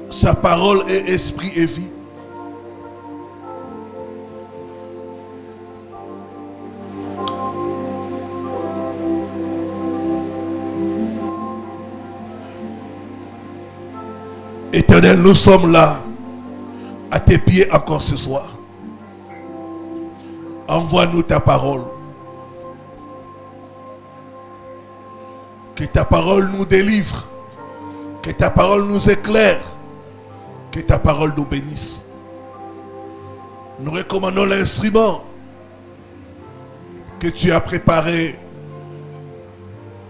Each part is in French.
Sa parole est esprit et vie. Éternel, nous sommes là à tes pieds encore ce soir. Envoie-nous ta parole. Que ta parole nous délivre. Que ta parole nous éclaire. Que ta parole nous bénisse. Nous recommandons l'instrument que tu as préparé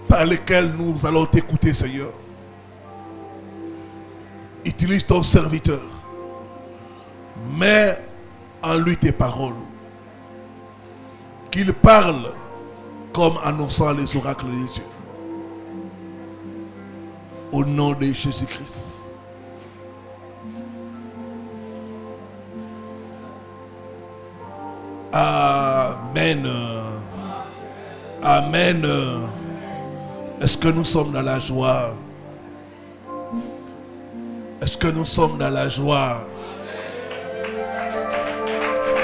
par lequel nous allons t'écouter, Seigneur. Utilise ton serviteur. Mets en lui tes paroles. Qu'il parle comme annonçant les oracles des dieux. Au nom de Jésus-Christ. Amen. Amen. Est-ce que nous sommes dans la joie? Est-ce que nous sommes dans la joie?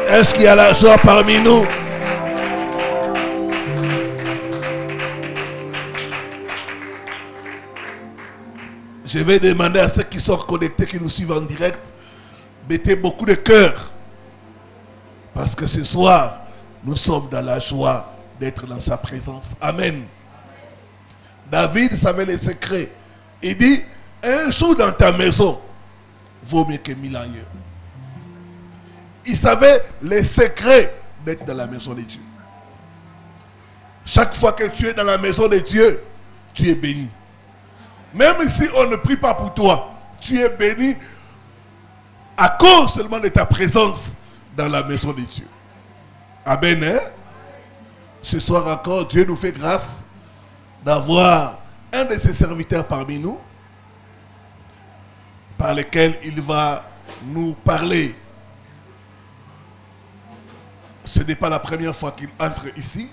Est-ce qu'il y a la joie parmi nous? Je vais demander à ceux qui sont connectés, qui nous suivent en direct, mettez beaucoup de cœur. Parce que ce soir, nous sommes dans la joie d'être dans sa présence. Amen. David savait les secrets. Il dit, un jour dans ta maison vaut mieux que 1000 ans ailleurs. Il savait les secrets d'être dans la maison de Dieu. Chaque fois que tu es dans la maison de Dieu, tu es béni. Même si on ne prie pas pour toi, tu es béni à cause seulement de ta présence dans la maison de Dieu. Amen. Hein? Ce soir encore, Dieu nous fait grâce d'avoir un de ses serviteurs parmi nous, par lequel il va nous parler. Ce n'est pas la première fois qu'il entre ici.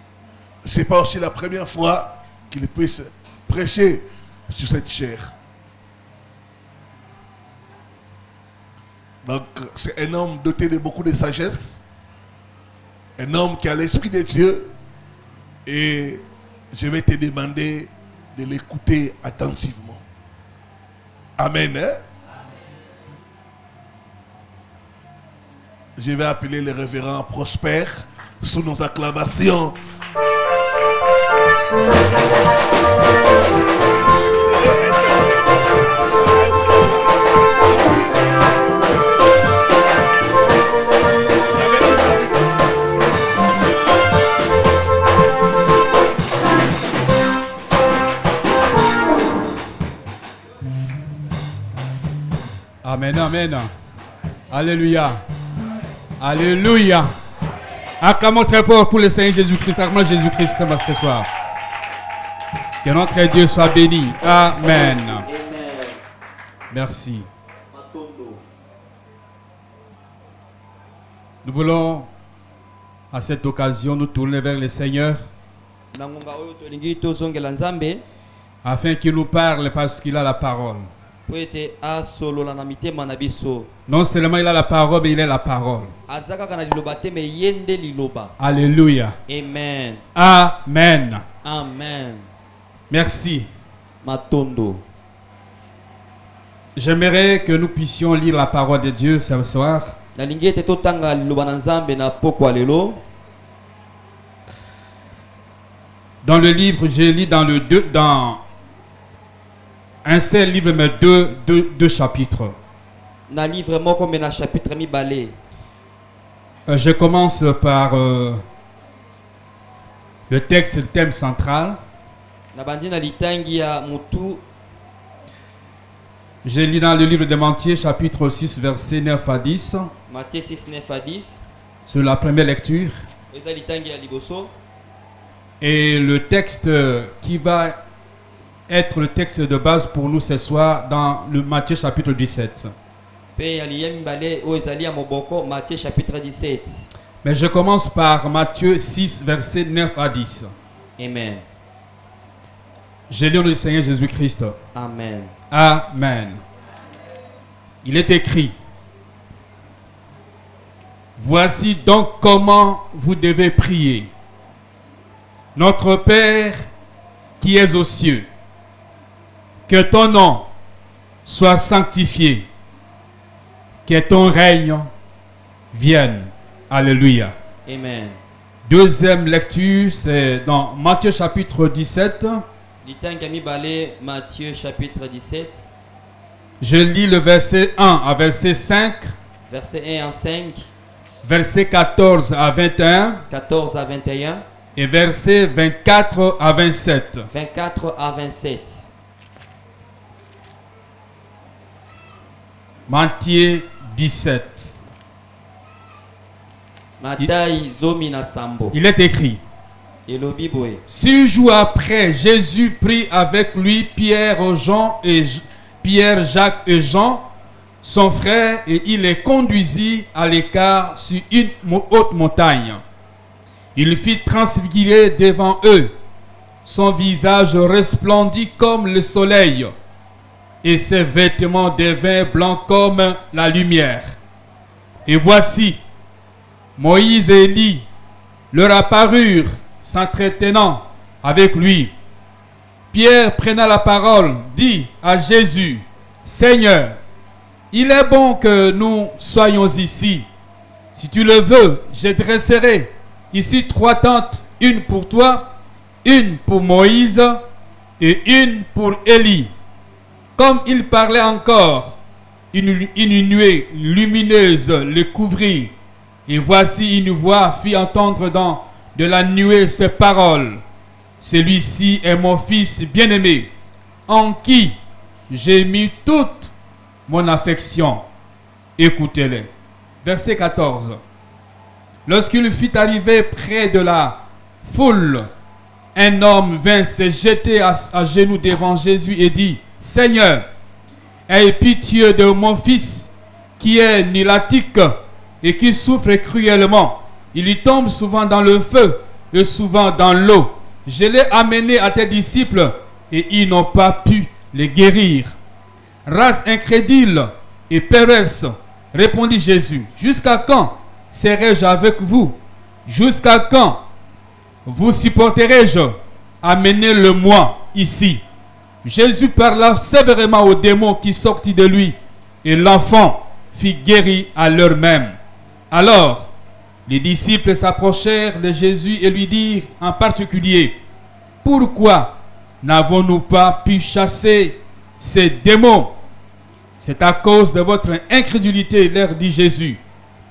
Ce n'est pas aussi la première fois qu'il puisse prêcher sur cette chair. Donc, c'est un homme doté de beaucoup de sagesse, un homme qui a l'esprit de Dieu, et je vais te demander de l'écouter attentivement. Amen. Hein? Je vais appeler le révérend Prosper sous nos acclamations. Amen, amen. Alléluia. Alléluia. Acclamons très fort pour le Seigneur Jésus-Christ. Acclamons Jésus-Christ ce soir. Que notre Dieu soit béni. Amen. Amen. Merci. Nous voulons à cette occasion nous tourner vers le Seigneur afin qu'il nous parle parce qu'il a la parole. Non seulement il a la parole, mais il est la parole. Alléluia. Amen. Amen. Amen. Merci. Matondo. J'aimerais que nous puissions lire la parole de Dieu ce soir. Dans le livre, j'ai lu dans un seul livre, mais deux chapitres. Je commence par le texte, le thème central. J'ai lu dans le livre de Matthieu, chapitre 6, versets 9 à 10. Matthieu 6, 9 à 10. C'est la première lecture. Et le texte qui va être le texte de base pour nous ce soir dans le Matthieu chapitre 17. Mais je commence par Matthieu 6, versets 9 à 10. Amen. J'ai lu le Seigneur Jésus-Christ. Amen. Amen. il est écrit: voici donc comment vous devez prier. Notre Père qui es aux cieux, que ton nom soit sanctifié, que ton règne vienne. Alléluia. Amen. Deuxième lecture, c'est dans Matthieu chapitre 17. Matthieu chapitre 17. Je lis le verset 1 à verset 5. Verset 1 à 5. Verset 14 à 21. 14 à 21. Et verset 24 à 27. 24 à 27. Matthieu 17. Il est écrit: 6 jours après, Jésus prit avec lui Pierre, Jacques et Jean, son frère, et il les conduisit à l'écart sur une haute montagne. Il fit transfigurer devant eux. Son visage resplendit comme le soleil, et ses vêtements devinrent blancs comme la lumière. Et voici, Moïse et Élie leur apparurent, s'entretenant avec lui. Pierre, prenant la parole, dit à Jésus: Seigneur, il est bon que nous soyons ici. Si tu le veux, je dresserai ici 3 tentes, une pour toi, une pour Moïse et une pour Élie. Comme il parlait encore, une nuée lumineuse le couvrit. Et voici une voix fit entendre de la nuée ces paroles: celui-ci est mon fils bien-aimé, en qui j'ai mis toute mon affection. Écoutez-le. Verset 14. Lorsqu'il fut arrivé près de la foule, un homme vint se jeter à genoux devant Jésus et dit: Seigneur, aie pitié de mon fils qui est nélatique et qui souffre cruellement. Il y tombe souvent dans le feu et souvent dans l'eau. Je l'ai amené à tes disciples et ils n'ont pas pu le guérir. Race incrédule et perverse, répondit Jésus, jusqu'à quand serai-je avec vous? Jusqu'à quand vous supporterai-je? Amenez-le-moi ici. Jésus parla sévèrement aux démons qui sortit de lui, et l'enfant fut guéri à l'heure même. Alors, les disciples s'approchèrent de Jésus et lui dirent en particulier: pourquoi n'avons-nous pas pu chasser ces démons? C'est à cause de votre incrédulité, leur dit Jésus.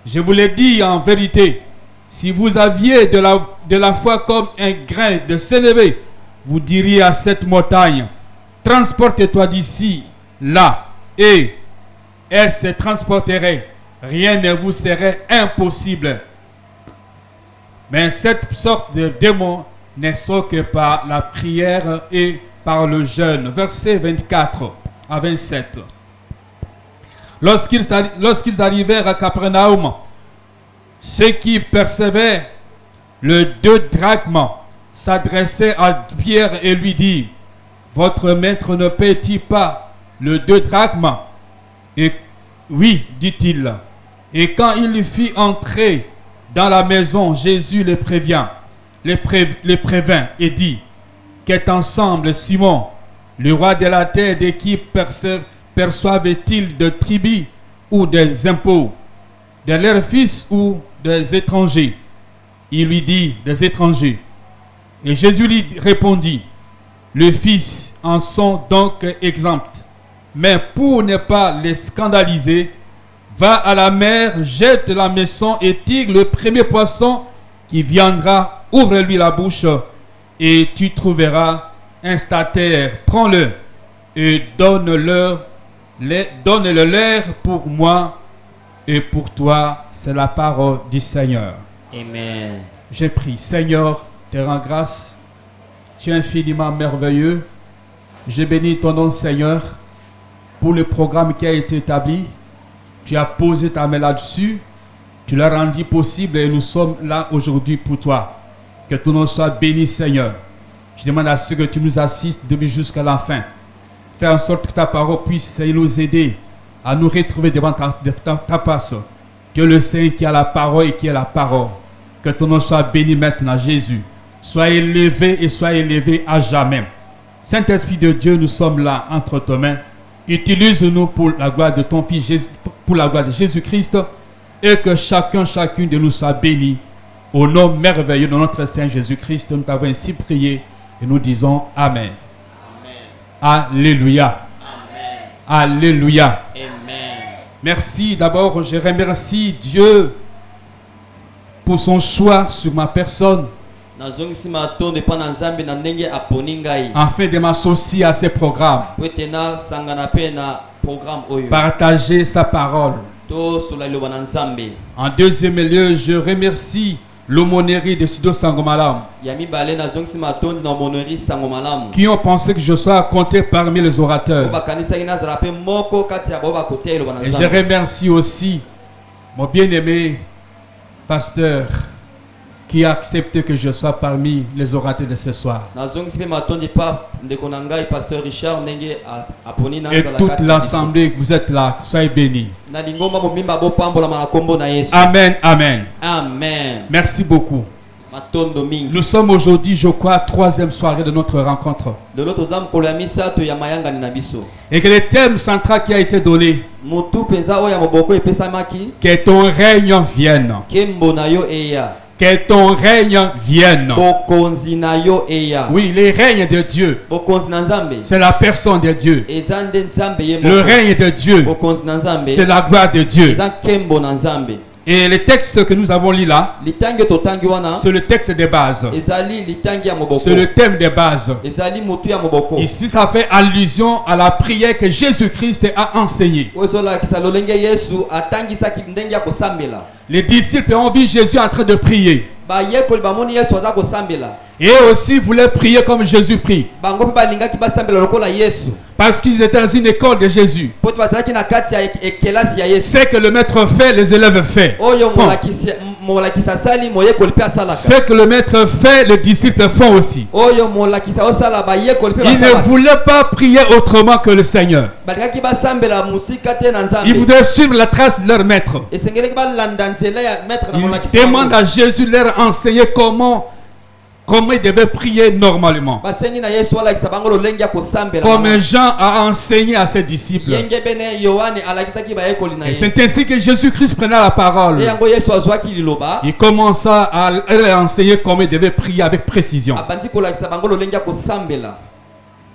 Je vous le dis en vérité, si vous aviez de la foi comme un grain de sénévé, vous diriez à cette montagne: transporte-toi d'ici, là, et elle se transporterait. Rien ne vous serait impossible. Mais cette sorte de démon ne sort que par la prière et par le jeûne. Versets 24 à 27. Lorsqu'ils arrivèrent à Capernaum, ceux qui percevaient le 2 drachmes s'adressaient à Pierre et lui dirent: votre maître ne paie-t-il pas le 2 drachmes? Et oui, dit-il. Et quand il fit entrer dans la maison, Jésus les prévint et dit: qu'est ensemble Simon, le roi de la terre, de qui perçoivent-ils de tribus ou des impôts, de leurs fils ou des étrangers? Il lui dit: des étrangers. Et Jésus lui répondit: les fils en sont donc exempts. Mais pour ne pas les scandaliser, va à la mer, jette la maison et tire le premier poisson qui viendra, ouvre-lui la bouche et tu trouveras un statère. Prends-le et donne-le leur pour moi et pour toi. C'est la parole du Seigneur. Amen. J'ai prié. Seigneur, te rends grâce. Tu es infiniment merveilleux. Je bénis ton nom, Seigneur, pour le programme qui a été établi. Tu as posé ta main là-dessus. Tu l'as rendu possible et nous sommes là aujourd'hui pour toi. Que ton nom soit béni, Seigneur. Je demande à ceux que tu nous assistes depuis jusqu'à la fin. Fais en sorte que ta parole puisse nous aider à nous retrouver devant ta face. Dieu le Saint qui a la parole et qui est la parole. Que ton nom soit béni maintenant, Jésus. Sois élevé et sois élevé à jamais. Saint-Esprit de Dieu, nous sommes là entre tes mains. Utilise-nous pour la gloire de ton Fils Jésus, pour la gloire de Jésus-Christ, et que chacune de nous soit béni. Au nom merveilleux de notre Saint Jésus-Christ, nous t'avons ainsi prié et nous disons Amen. Amen. Alléluia. Amen. Alléluia. Amen. Merci. D'abord, je remercie Dieu pour son choix sur ma personne, afin de m'associer à ces programmes, partager sa parole. En deuxième lieu, je remercie l'aumônerie de Sido Sangomalam, qui ont pensé que je sois compté parmi les orateurs. Et je remercie aussi mon bien-aimé pasteur qui a accepté que je sois parmi les orateurs de ce soir. Et toute l'assemblée, vous êtes là, soyez bénis. Amen, amen. Amen. Merci beaucoup. Nous sommes aujourd'hui, je crois, troisième soirée de notre rencontre. Et que le thème central qui a été donné, que ton règne vienne. Que ton règne vienne. Oui, le règne de Dieu. C'est la personne de Dieu. Le règne de Dieu. C'est la gloire de Dieu. Et le texte que nous avons lu là, c'est le texte de base. C'est le thème de base. Ici, ça fait allusion à la prière que Jésus-Christ a enseignée. Les disciples ont vu Jésus en train de prier. Et aussi voulaient prier comme Jésus prie. Parce qu'ils étaient dans une école de Jésus. Ce que le maître fait, les élèves font. Ce que le maître fait, les disciples font aussi. Ils ne voulaient pas prier autrement que le Seigneur. Ils voulaient suivre la trace de leur maître. Ils demandent à Jésus de leur enseigner comment ils devaient prier normalement. Comme Jean a enseigné à ses disciples. Et c'est ainsi que Jésus-Christ prenait la parole. Il commença à leur enseigner comment ils devaient prier avec précision.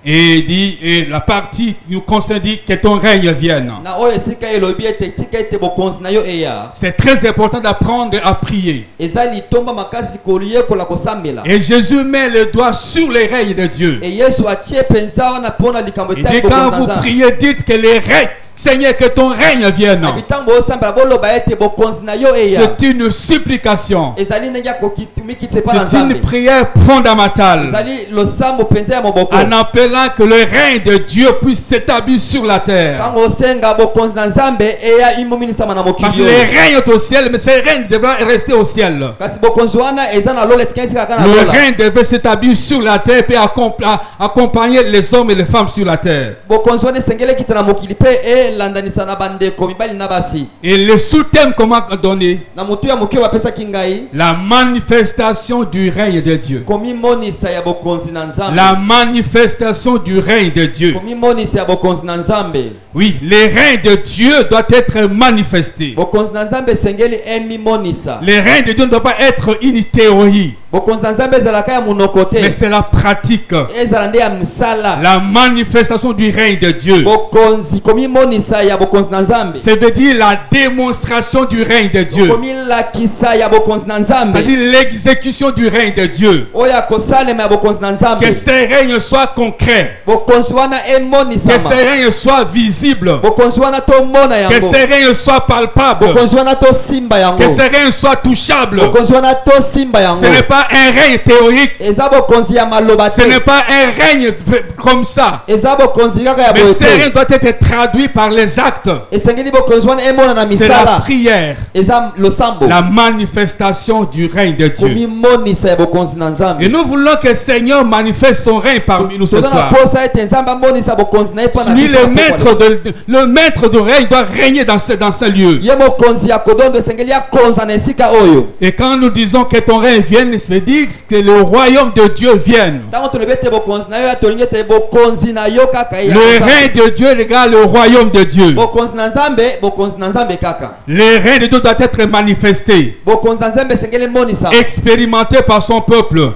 Et dit, et la partie qui nous concerne dit que ton règne vienne. C'est très important d'apprendre à prier. Et Jésus met le doigt sur les règnes de Dieu. Et dit, quand vous priez, dites que les règnes, Seigneur, que ton règne vienne. C'est une supplication. C'est une prière fondamentale. En appelant que le règne de Dieu puisse s'établir sur la terre. Parce que les règnes au ciel, mais ces règnes devraient rester au ciel. Le règne devait s'établir sur la terre et accompagner les hommes et les femmes sur la terre. Et le sous-thème comment donner? La manifestation du règne de Dieu. La manifestation du règne de Dieu. Oui, le règne de Dieu doit être manifesté. Le règne de Dieu ne doit pas être une théorie, mais c'est la pratique. La manifestation du règne de Dieu. Ça veut dire la démonstration du règne de Dieu. C'est-à-dire l'exécution du règne de Dieu. Que ce règne soit concret. Que ce règne soit visible. Que ce règne soit palpable. Que ce règne soit touchable. Ce n'est pas pas un règne théorique. eza bokonzi ya maloba Ce te n'est pas un règne comme ça. eza bokonzi kaka ya Mais boye ce règne te doit être traduit par les actes. esengeli bokonzi wana emona na C'est la misala prière, eza losambo la manifestation du règne de Dieu. komimonisa ya bokonzi na Et nzambe nous voulons que le Seigneur manifeste son règne parmi nous ce toza na soir. posa ete nzambe amonisa bokonzi na ye mpo na Lui, biso le maître de règne doit régner dans ce lieu. ye mokonzi ya kodondo esengeli akonza na esika oyo Et quand nous disons que ton règne vienne, ça veut dire que le royaume de Dieu vienne. ntango tolobi ete bokonzi na yo tolingi ete bokonzi na yo kaka ye ya Le Nzambe. règne de Dieu égale le royaume de Dieu. bokonzi na nzambe kaka Le règne de Dieu doit être manifesté, bokonzi na nzambe esengeli monisa expérimenté par son peuple.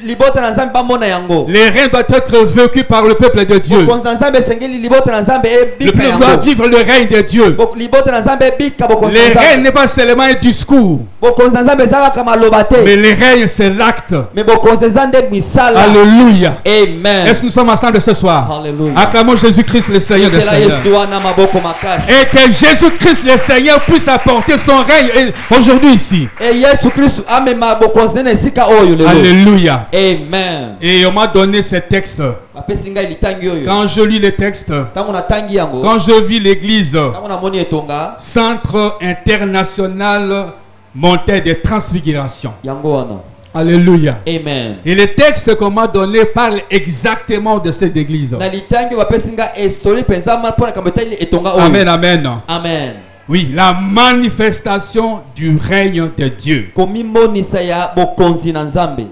libota na nzambe bamona yango Le règne doit être vécu par le peuple de Dieu. bokonzi na nzambe esengeli libota na nzambe Le ebika peuple doit yango vivre le règne de Dieu. libota na nzambe ebika bokonzi na Le règne nzambe n'est pas seulement un discours, bokonzi na nzambe eza kaka maloba te mais le règne c'est l'acte. mais bokonzi eza nde misala Alléluia. amen Est-ce que nous sommes ensemble ce soir? Alléluia. Acclamons Jésus-Christ le Seigneur des Tela Seigneurs. yesu wana maboko makasi Et que Jésus-Christ le Seigneur puisse apporter son règne aujourd'hui ici. e yesu kristu amema bokonzi nde na esika oyo lelo Alléluia. amen Et on m'a donné ce texte. bapesi ngai litangi oyo Quand je lis le texte, ntango natangi yango quand je vis l'église, ntango namoni etonga Centre international montagne de transfiguration. yango wana Alléluia. amen Et le texte qu'on m'a donné parle exactement de cette église. na litangi oyo bapesi ngai esoli mpenza ma mpo na kambo etali etonga oyo Amen, amen. amen Oui, la manifestation du règne de Dieu. komimonisa ya bokonzi na nzambe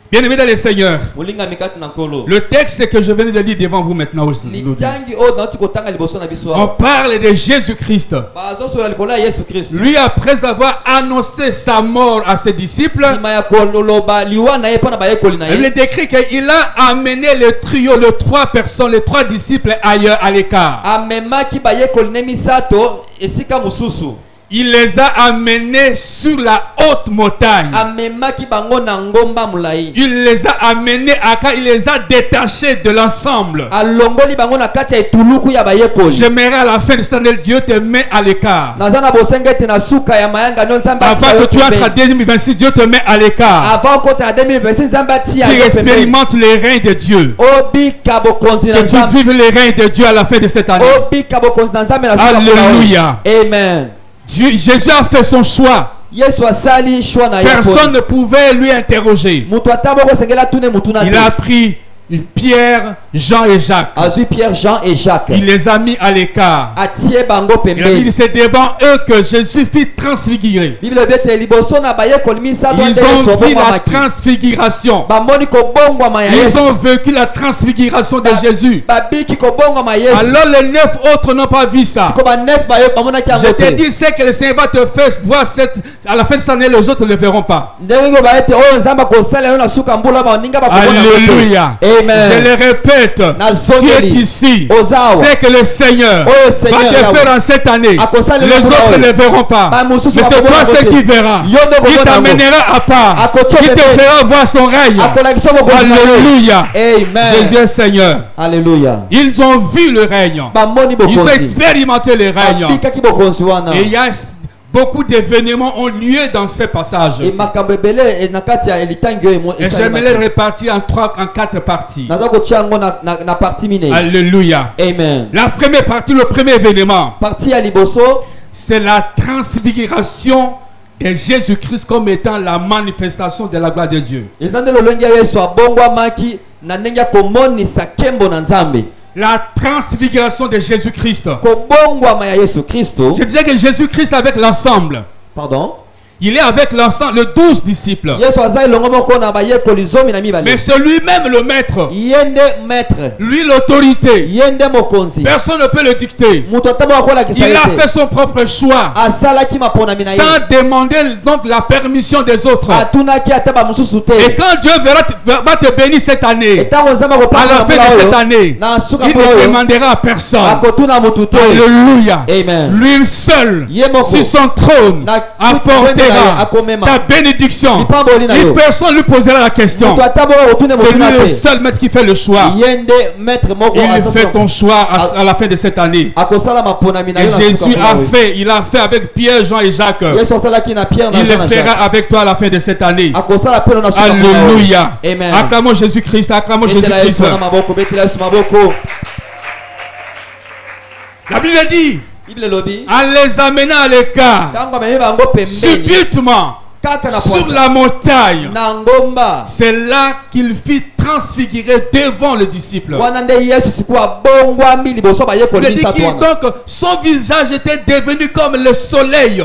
Bien-aimés dans le Seigneur, molingami kati na nkolo le texte que je viens de lire devant vous maintenant aussi, litangi oyo nauti kotanga liboso na biso on awa parle de Jésus-Christ. bazosola likolo ya yesu kristu Lui, après avoir annoncé sa mort à ses disciples, nsima ya koloba liwa na ye mpo na bayekoli na il ye décrit qu'il a amené le trio, les trois personnes, les trois disciples ailleurs à l'écart. amemaki bayekoli ne misato esika mosusu Il les a amenés sur la haute montagne. amemaki bango na ngomba molai Il les a amenés il les a détachés de l'ensemble. alongoli bango na kati ya etuluku ya bayekoli J'aimerais à la fin de cette année, Dieu te met à l'écart. naza na bosenga ete na suka ya mayanga no nzambe atia Avant yo que tu entres en pembeni. 2026, Dieu te met à l'écart. avant kota ya 2026 nzambe atia Tu yo pembeni. expérimentes les règnes de Dieu. obika bokonzi na Que tu nzambe vives les règnes de Dieu à la fin de cette année. obika bokonzi na nzambe na suka Alléluia. amen Jésus a fait son choix. yesu asali shwa na ye Personne ne pouvait lui interroger. moto ata bokosengela tune mutu na Il a pris Pierre, Jean et Jacques. azwi Pierre, Jean et Jacques Il les a mis à l'écart. atie bango Il a dit pembeni c'est devant eux que Jésus fit transfigurer. bible bete liboso na bayekoli misato Ils nde ont yesu vu la obongwamaki transfiguration. bamoni kobongwama ya Ils yesu ont vécu la transfiguration de Jésus. babiki kobongwama yesu Alors les 9 autres n'ont pas vu ça. siko banef bamonaki Je yango te te dis, c'est que le Seigneur va te faire voir à la fin de cette année, les autres ne le verront pas. ndenge ngo baete oyo nzambe akosala yo na suka mbula baninga bakobona Alléluia. amen Je le répète, tu es ici. Ozawa. C'est que le Seigneur Oh, va Seigneur, te Yahweh. faire en cette année. Akosala Les le autres Yahweh. ne le verront pas. Ba Mais mususu c'est toi bakobona ce yango qui te. verra. Yo nde Il okobona yango. t'amènera à part. Akotia Il te pembeni. fera voir son règne. akolakisa bokonzi na ye. Alléluia. Jésus amen est Seigneur. alléluia Ils ont vu le règne. bamoni Ils ont bokonzi expérimenté le règne. babikaki bokonzi wana Et il y a beaucoup d'événements ont lieu dans ces passages. e makambo ebele na kati ya litangi oyo Et j'aimerais les répartir en 4 parties. naza kotia yango na parti minei Alléluia. amen La première partie, le premier événement, parti ya liboso c'est la transfiguration de Jésus-Christ comme étant la manifestation de la gloire de Dieu. eza nde lolenge ya yesu abongwamaki na ndenge ya komonisa nkembo na nzambe La transfiguration de Jésus-Christ. kobongwama ya yesu kristo Je disais que Jésus-Christ avec l'ensemble, pardon il est avec l'ensemble, les 12 disciples. yesu aza elongo moko na bayekoli 12 Mais c'est lui-même le maître, ye nde maître lui l'autorité. ye nde mokonzi Personne ne peut le dicter. moto ata moko akolakisa Il ye a te fait son propre choix asalaki maponami na ye sans demander donc la permission des autres. atunaki ata bamosusu Et te quand Dieu va te bénir cette année, etango nzambe à la akopanga fin de mokolo cette oyo année, na suka il mokolo ne oyo demandera à personne. akotuna motu te Alléluia. amen Lui seul, Ye moko. sur son trône, Na a kiti porté verra ta bénédiction. Une personne lui posera la question. C'est lui le seul maître qui fait le choix. Il fait ton choix à la fin de cette année. Et Jésus il a fait avec Pierre, Jean et Jacques. Il le fera avec toi à la fin de cette année. Alléluia. Acclamons Jésus-Christ. Acclamons Jésus-Christ. La Bible dit, en les amenant à l'écart, subitement, sur la montagne, c'est là qu'il fit transfigurer devant le disciple. Il dit donc son visage était devenu comme le soleil.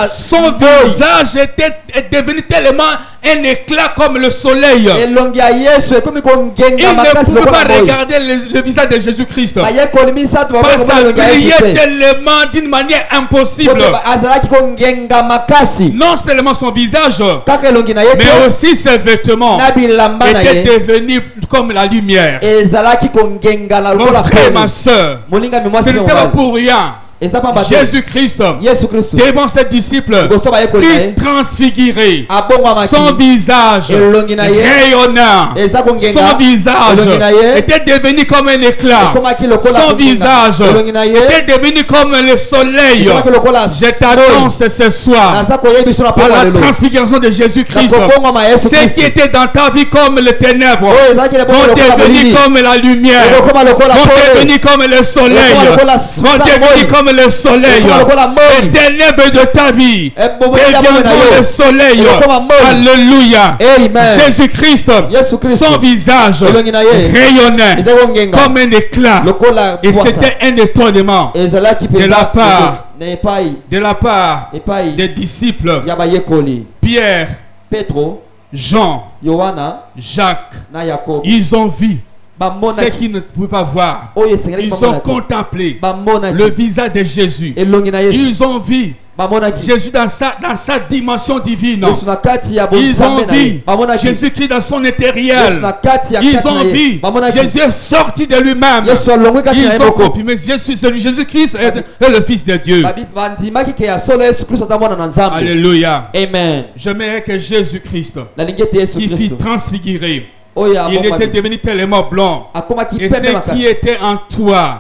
Son visage était devenu tellement un éclat comme le soleil. Il ne pouvait pas regarder le visage de Jésus-Christ. Parce qu'il brillait tellement d'une manière impossible. Non seulement son visage, mais aussi ses vêtements étaient devenus comme la lumière. Mon frère, ma soeur, ce n'était pas pour rien. Jésus-Christ, devant ses disciples, fit transfigurer son visage rayonnant. Son visage était devenu comme un éclat. Son visage était devenu comme le soleil. Je t'annonce ce soir par la transfiguration de Jésus-Christ, ce qui était dans ta vie comme le ténèbre vont devenir comme la lumière, vont devenir comme le soleil, vont devenir comme le soleil. Les ténèbres de ta vie deviendront le soleil. Alléluia. Jésus-Christ, son visage rayonnait comme un éclat. Et c'était un étonnement de la part des disciples Pierre, Jean, Jacques. Ils ont vu ce qu'ils ne pouvaient pas voir. Ils ont contemplé le visage de Jésus. Ils ont vu Jésus dans sa dimension divine. Ils ont vu Jésus-Christ dans son intérieur. Ils ont vu Jésus est sorti de lui-même. Ils ont confirmé Jésus-Christ est le Fils de Dieu. Alléluia. Amen. J'aimerais que Jésus-Christ qui fit transfigurer, il était devenu tellement blanc. Et ce qui était en toi,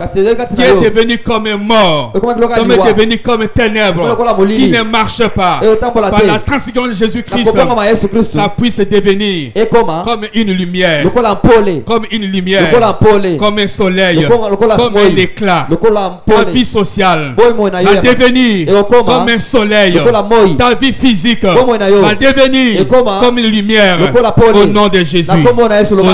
qui est devenu comme mort, comme est devenu comme ténèbres, qui ne marche pas, par la transfiguration de Jésus-Christ, ça puisse devenir comme une lumière, comme une lumière, comme un soleil, comme un éclat. Ta vie sociale va devenir comme un soleil. Ta vie physique va devenir comme une lumière au nom de Jésus. Au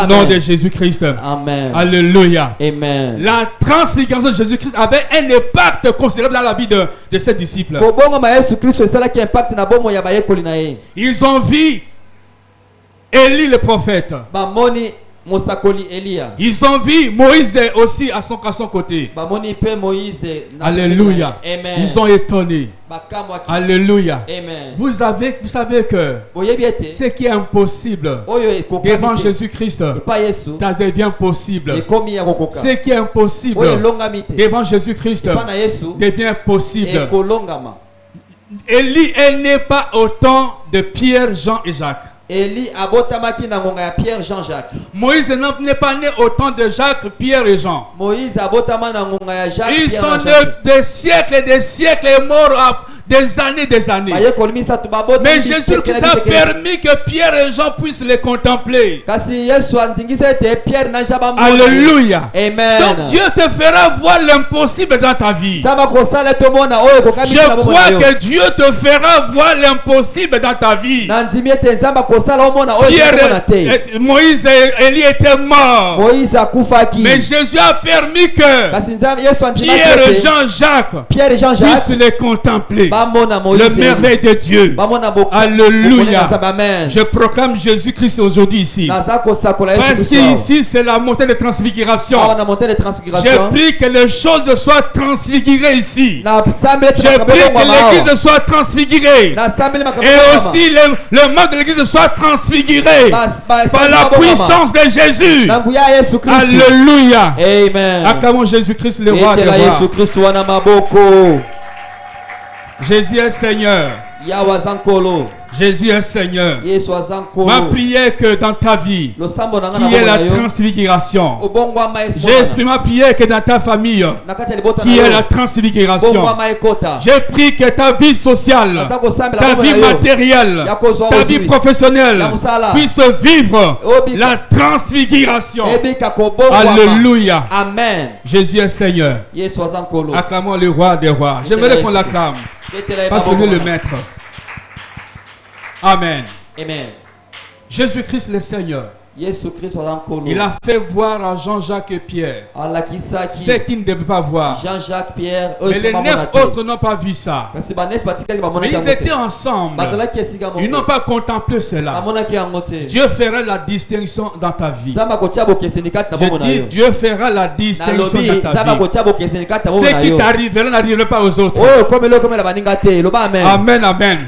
nom de Jésus-Christ. Amen. Alléluia. Amen. La transfiguration de Jésus-Christ avait un impact considérable dans la vie de ses disciples. Ils ont vu Élie le prophète. Ils ont vu Moïse aussi à son côté. Alléluia. Amen. Ils ont étonné. Alléluia. Amen. Vous savez que ce qui est impossible devant Jésus-Christ, ça devient possible. Ce qui est impossible devant Jésus-Christ devient possible. Élie n'est pas au temps de Pierre, Jean et Jacques. Moïse n'est pas né au temps de Jacques, Pierre et Jean. Ils sont des siècles et des siècles et morts des années. Mais Jésus-Christ a permis que Pierre et Jean puissent les contempler. Alléluia. Amen. Donc Dieu te fera voir l'impossible dans ta vie. Je crois que Dieu te fera voir l'impossible dans ta vie. Moïse et Élie étaient morts. Mais Jésus a permis que Pierre et Jean-Jacques puissent les contempler. Le merveille de Dieu. Alléluia. Je proclame Jésus-Christ aujourd'hui ici. Parce qu'ici c'est la montée de transfiguration. Je prie que les choses soient transfigurées ici. Je prie que l'église soit transfigurée. Et aussi le monde de l'église soit transfiguré par la puissance de Jésus. Alléluia. Amen. Acclamons Jésus-Christ le roi des rois. Jésus est Seigneur. Yawa zankolo. Jésus est Seigneur. Yesu azankolo. Ma prière que dans ta vie, Lo sambo na qui ngana est la bonayo. transfiguration. Obongo ama J'ai esmona. pris ma prière que dans ta famille, Nakati ya libota qui na est yo. la Bongo transfiguration. ama ekota. J'ai pris que ta vie sociale, Azako sambe la ta bomo vie na yo. matérielle, Yakozwa ta ozwi. vie professionnelle Ya musala. puisse vivre Obika. la transfiguration. Ebika kobongo ama. Alléluia. Amen. Jésus est Seigneur. Yesu azankolo. Acclamons le roi des rois. J'aimerais qu'on l'acclame. Ketela Parce que ebabongo lui le na. maître. Amen. Amen. Jésus-Christ le Seigneur. Yesu Kristo azankolo. Il a fait voir à Jean-Jacques et Pierre Alakisaki. ce qu'ils ne devaient pas voir. Jean-Jacques Pierre. Mais les 9 autres n'ont pas vu ça. Kasi ba 9 batikali ba Mais monaki ils étaient ensemble. bazalaki esika moko. Ils n'ont pas contemplé cela. Amonaki yango te. Dieu fera la distinction dans ta vie. Zamba kotia bokeseni kati na Je bomo na dis, yo. Dieu fera la distinction Nalobi dans ta zamba vie. kotia bokeseni kati na bomo Ce na qui yo. t'arriveront n'arriveront pas aux autres. Oh comme la baninga te. Loba amen. Amen, amen.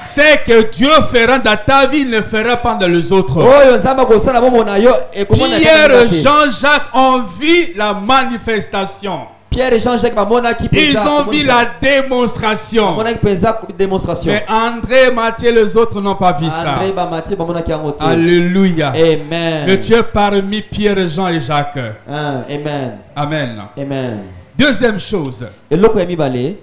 Ce que Dieu fera dans ta vie, il ne fera pas dans les autres. Oh zamba kosala bomo na yo e komona Pierre, Jean-Jacques ont vu la manifestation. Pierre et Jean-Jacques ba monaki Ils ont vu la démonstration. monaki penza démonstration. Mais André, Matthieu, les autres n'ont pas vu ça. André ba Matthieu ba monaki yango te. Alléluia. Amen. Le Dieu parmi Pierre, Jean et Jacques. Amen. Amen. Amen. Deuxième chose. Eloko ya mibale.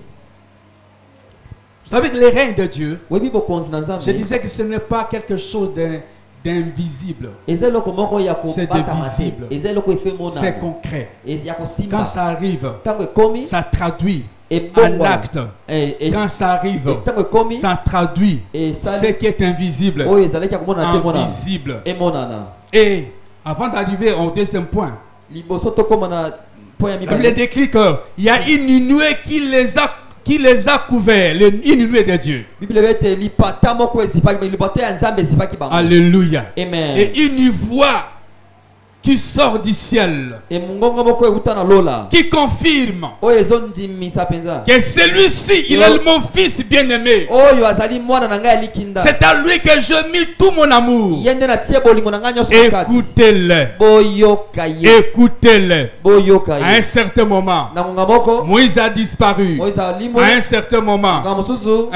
Vous savez que le règne de Dieu, Webi bokonzi na Nzambe. je disais que ce n'est pas quelque chose d'invisible. Ezelo moko ya C'est kobaka de mate. visible. Ezelo ko efe mona. C'est concret. Ya kosimba. Quand ça arrive, Tango ekomi. ça traduit Et en acte. Et Quand ça arrive, tango ekomi. ça traduit Et ça. ce qui est invisible Oh ezalaki ya komona te mona. en visible. Et monana. Et avant d'arriver au deuxième point, Liboso to komona point ya la Bible mibale. décrit qu'il y a une nuée qui les a couverts, une nuée de Dieu. Bible bete lipata moko ezipaki liboto ya Nzambe ezipaki bango. Alléluia. Amen. Et une voix qui sort du ciel, Et mungongo moko euta na lola. qui confirme Oyo ezondimisa penza. que celui-ci, il est mon fils bien-aimé. Oyo azali mwana na ngai likinda. C'est à lui que je mis tout mon amour. Yende na tie bolingo na ngai nyonso kati. Écoutez-le. Boyoka ye. Écoutez-le. Boyoka À un ye. certain moment, Na ngonga moko. Moïse a disparu. Moïse alimo. À un certain moment, Ngonga mosusu.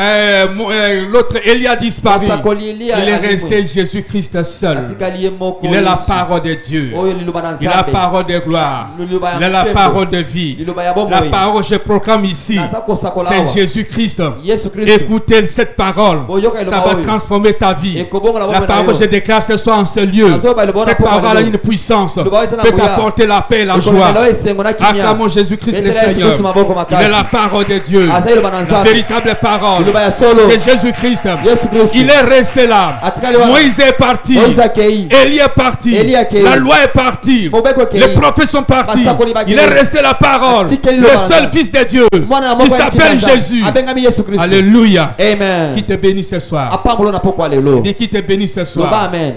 l'autre Élie a disparu. Sakoli Elia Il est alimo. resté Jésus-Christ seul. Atikali ye moko. Il est la Yesu. parole de Dieu. Oyo liloba na Il est la Nzambe. parole de gloire. Liloba ya Il est la mpepo. parole de vie. Liloba ya bomoi. La parole, je proclame ici, Naza kosakola c'est awa. Jésus-Christ. Yesu Kristo. Écoutez cette parole. Boyoka Ça iloba va oyo. transformer ta vie. Ekobonga la La bomoi na parole, yo. je déclare ce soir en ce lieu. Nazoba iloba na Cette poko parole a na yo. une puissance. Liloba oyo eza na Peut nguya. t'apporter la paix et la Ekomela joie. oyo esengo na kimia. Acclamons Jésus-Christ le Betela Yesu Seigneur. Kristo maboko Il makasi. est la parole de Dieu. Aza iloba na La Nzambe. véritable parole. Liloba ya solo. C'est Jésus-Christ. Yesu Kristo. Il est resté là. Atikali wana. Moïse est parti. Moïse akei. Élie est parti. Élie akei. La loi est partie. Mobeko akei. Les prophètes sont partis. Basakoli bakei. Il est resté la parole. Atikeli Le lobanza. seul fils de Dieu. Mwana na Il moko ya s'appelle kinza. Jésus. Abengami Yesu Kristo. Alléluia. Amen. Qui te bénisse ce soir. Apambulo na poko lelo. Et qui te bénisse ce Loba soir. amen.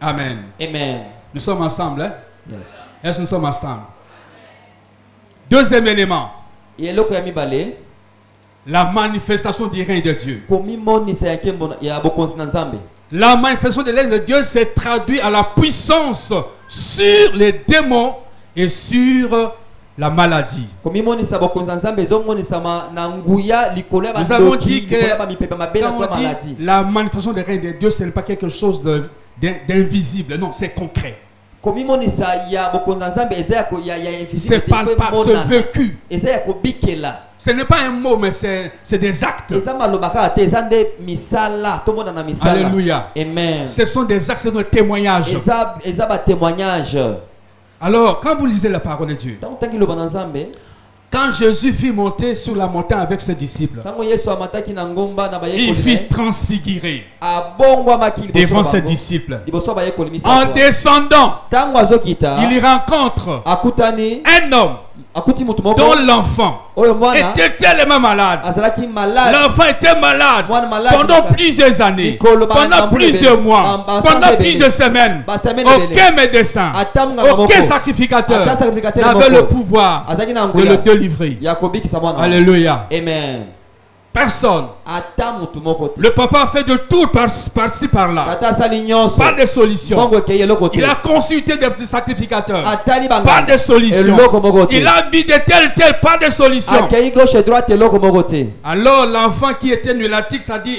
Amen. Amen. Nous sommes ensemble. Hein? Yes. Est-ce que nous sommes ensemble? Deuxième élément. Eloko ya mibale. La manifestation du règne de Dieu. Komimonisa ya nkembo ya bokonzi na Nzambe. La manifestation du règne de Dieu s'est traduite à la puissance sur les démons et sur la maladie. Komimonisa bokonzi na Nzambe ezomonisama na nguya likolo ya Nous avons bandoki, dit que likolo ya bamipepe mabe na quand kwa on dit maladie. la manifestation du règne de Dieu, ce n'est pas quelque chose d'invisible. Non, c'est concret. Komimonisa ya bokonzi na Nzambe eza ya invisible. C'est palpable, c'est vécu. Eza ya kobikela. Ce n'est pas un mot, mais c'est des actes. Eza maloba kaka te eza nde misala tomona na misala. Alléluia. Amen. Ce sont des actes, ce sont des témoignages. Eza ba témoignage. Alors, quand vous lisez la parole de Dieu, Tangi loba na Nzambe. quand Jésus fut monté sur la montagne avec ses disciples, Tango Yesu amataki na ngomba na bayekoli. il fut transfiguré Abongwa makili devant ses disciples. Liboso bayekoli misa. En descendant, Tango azokita. il rencontre Akutani. un homme Akuti mutu moko. dont l'enfant Oyo mwana. était tellement malade. Azalaki malade. L'enfant était malade Mwana malade pendant makasi. plusieurs années, Mikolo ba pendant ndambulu plusieurs ebele. mois, Ba- pendant basanza plusieurs ebele. semaines. Basemene ebele. Aucun médecin, Ata munganga moko. aucun sacrificateur Ata sacrificateur n'avait moko. le pouvoir Azalaki na de le nguya. délivrer. Ya kobikisa mwana. Alléluia. Amen. Personne. ata mutu moko te. Le papa a fait de tout par-ci par-là. Tata asali nyonso. Pas de solution. Bongo ekei eloko te. Il a consulté des sacrificateurs. Atali Pas banganga. de solution. Eloko moko te. Il a vu de tel, pas de solution. Akei gauche et droite eloko moko te. Alors l'enfant qui était nullatique, ça dit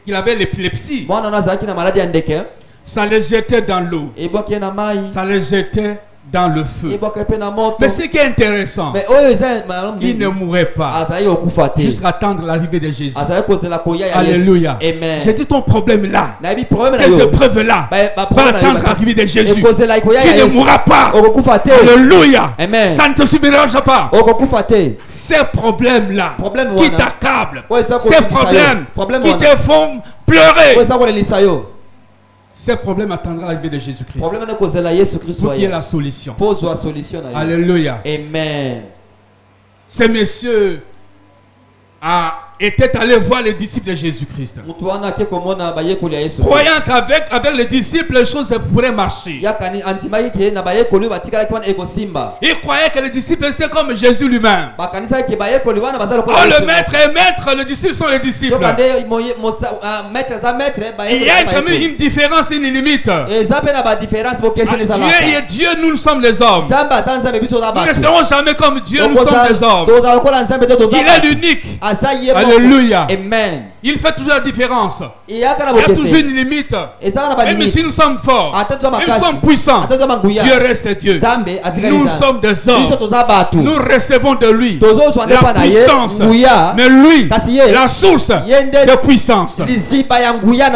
qu'il avait l'épilepsie. Mwana na azalaki na maladie ya ndeke. Ça les jetait dans l'eau. Ebwaki na mai. Ça les jetait dans le feu. Ebwaki pe na moto. Mais ce qui est intéressant, Mais oyo eza malamu il ne mourrait pas azali okufa te. jusqu'à attendre l'arrivée de Jésus. Azali kozela koya ya Yesu. Alléluia. Amen. J'ai dit ton problème là. Na bi problème na Ces yo. épreuves-là va attendre l'arrivée de Jésus. Ekozela koya Tu ya ne Yesu. mourras pas. Okokufa te. Alléluia. Amen. Ça ne te submergera pas. Okokufa te. Ces problèmes-là Problème qui wana. t'accablent, Ouais, ça, ces problèmes problème qui wana. te font pleurer, Oza kolelisa yo. ces problèmes attendront l'arrivée de Jésus-Christ. Problème na kozela Yesu Kristo Pour qu'il y ait ya. la solution. Pozwa solution na yo. Alléluia. Amen. Ces messieurs étaient allés voir les disciples de Jésus-Christ, Mutu wana ke komona bayekoli ya Yesu. croyant qu'avec les disciples, les choses pourraient marcher. Yakani antimaki ke na bayekoli batikala ki wana ekosimba. Ils croyaient que les disciples étaient comme Jésus lui-même. Bakanisa ke bayekoli wana bazalo Oh, kola Yesu. le maître est maître, les disciples sont les disciples. Yokande maître za maître Il y a quand même une différence, une limite. Eza pe na ba différence bo kesi ne Dieu salaka. est Dieu, nous sommes les hommes. Zamba zanza be biso za Nous ne ba. serons jamais comme Dieu, nous sommes des hommes. Doza kola nzambe te doza. Il est l'unique. Alléluia. Amen. Il fait toujours la différence. Il y a toujours une limite. Même si nous sommes forts, même si nous sommes puissants, Dieu reste Dieu. Nous sommes des hommes. Nous recevons de lui la puissance. Mais lui, la source de puissance.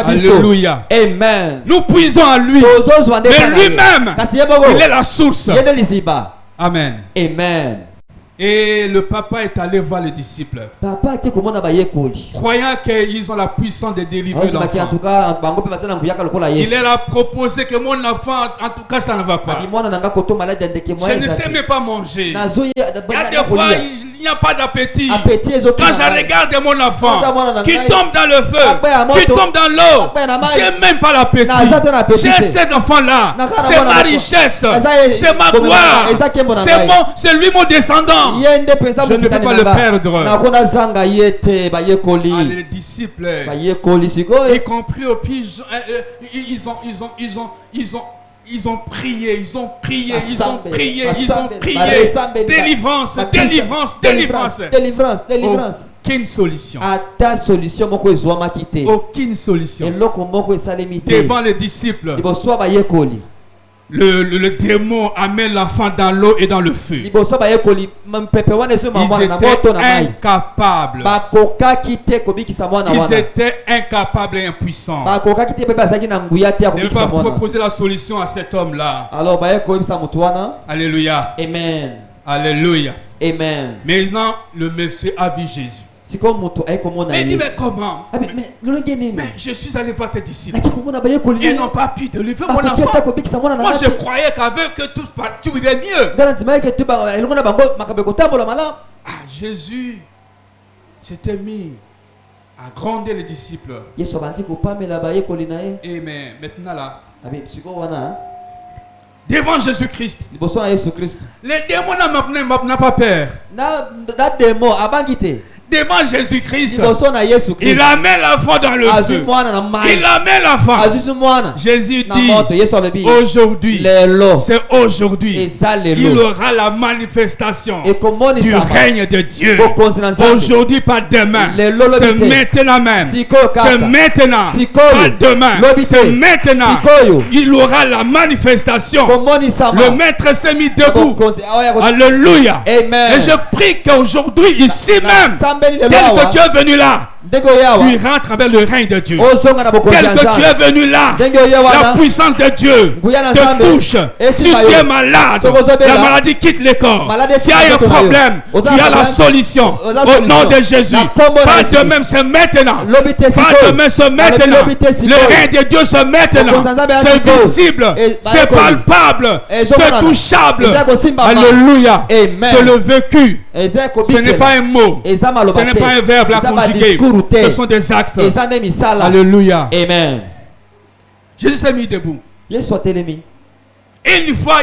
Alléluia. Amen. Nous puisons à lui. Mais lui-même, il est la source. Amen. Amen. Et le papa est allé voir les disciples, croyant qu'ils ont la puissance de délivrer l'enfant. Il leur a proposé que mon enfant, en tout cas, ça ne va pas. Je ne sais même pas manger. Il y a des fois, il n'y a pas d'appétit. Quand je regarde mon enfant qui tombe dans le feu, qui tombe dans l'eau, je n'ai même pas l'appétit. J'ai cet enfant-là. C'est ma richesse. C'est ma gloire. C'est lui mon descendant. Je ne peux pas le perdre. Les disciples, y compris au pigeon, ils ont prié. Délivrance. Aucune solution. Aucune solution. Devant les disciples, le démon amène l'enfant dans l'eau et dans le feu. Ils étaient incapables et impuissants. Ils ne peuvent pas proposer la solution à cet homme-là. Alléluia. Amen. Alléluia. Amen. Maintenant, le monsieur a vu Jésus. Mais il dit, mais comment? Mais je suis allé voir tes disciples. Ils n'ont pas pu délivrer mon enfant. Moi, je croyais qu'avec tout tu irais mieux. Jésus s'était mis à gronder les disciples. Et mais maintenant là, devant Jésus-Christ, les démons n'ont pas peur. Devant Jésus-Christ, il amène l'enfant dans le feu. Il amène l'enfant. Jésus dit, aujourd'hui, c'est aujourd'hui, il aura la manifestation du règne de Dieu. Aujourd'hui, pas demain. C'est maintenant même. C'est maintenant. Pas demain. C'est maintenant. Il aura la manifestation. Le maître s'est mis debout. Alléluia. Et je prie qu'aujourd'hui, ici même, tel que tu es venu là, tu rentres avec le règne de Dieu. Tel que tu es venu là, la puissance de Dieu te touche. Si tu es malade, la maladie quitte le corps. S'il y a un problème, tu as la solution. Au nom de Jésus. Pas de même, c'est maintenant. Pas de même, c'est maintenant. Le règne de Dieu, c'est maintenant. C'est visible, c'est palpable, c'est touchable. Alléluia. C'est le vécu. Ce n'est pas un mot. Ce n'est pas un verbe à conjuguer. Ce sont des actes. Alléluia. Amen. Jésus s'est mis debout. Et une fois,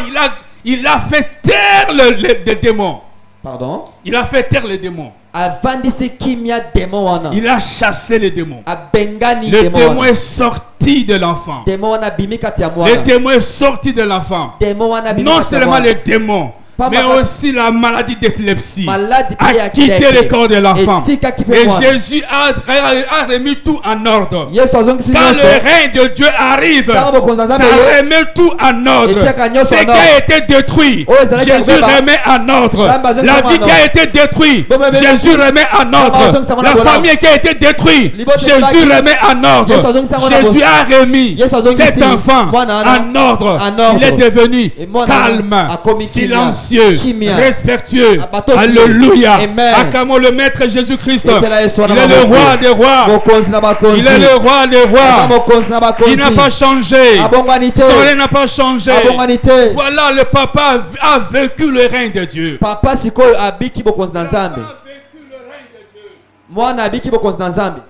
il a fait taire le démon. Pardon. Il a fait taire les démons. Avandisi kimia démon wana. Il a chassé les démons. Abengani Le démon. démon est sorti de l'enfant. Démon wana bimi kati ya Le mwana. démon est sorti de l'enfant. Démon wana bimi Non kati ya seulement mwana. les démons, Pas mais ma- aussi la maladie d'épilepsie Maladie a quitté le corps de l'enfant. Etika kipe Et mwana. Jésus a remis tout en ordre. Yesu azongisi Quand nyonso. le règne de Dieu arrive, Tango bokonzi ya ça Nzambe yo. remet tout en ordre. Etiaka nyonso Ce en qui a ordre. été détruit, Oh, ezalaki Jésus akobeba. remet en ordre. Nzambe azongisa La ngo vie en qui a ordre. été détruite, Bobe bebe Jésus bebe. remet en Nzambe ordre. azongisa ngo na La bola. famille qui a été détruite, Libote Jésus baki. remet en ordre. Yesu azongisa ngo na Jésus bola. a remis Yesu azongisi cet enfant mwana wana en ordre. en ordre. Il est devenu Et mwana wana calme, akomi kimia. silencieux, Kimia. respectueux. Abatosi. Alléluia. Amen. Acclamons le Maître Jésus-Christ. Ekela Yesu wana Il est le maboko. roi des rois. Bokonzi na bakonzi. Il est le roi des Aza rois. bokonzi na bakonzi. Il n'a pas changé. Abongwani te. Son règne n'a pas changé. Abongwani te. Voilà, le papa a vécu le règne de Dieu. Papa sikoyo abiki bokonzi na Nzambe. L'enfant a vécu le règne de Dieu. Mwana abiki bokonzi na Nzambe.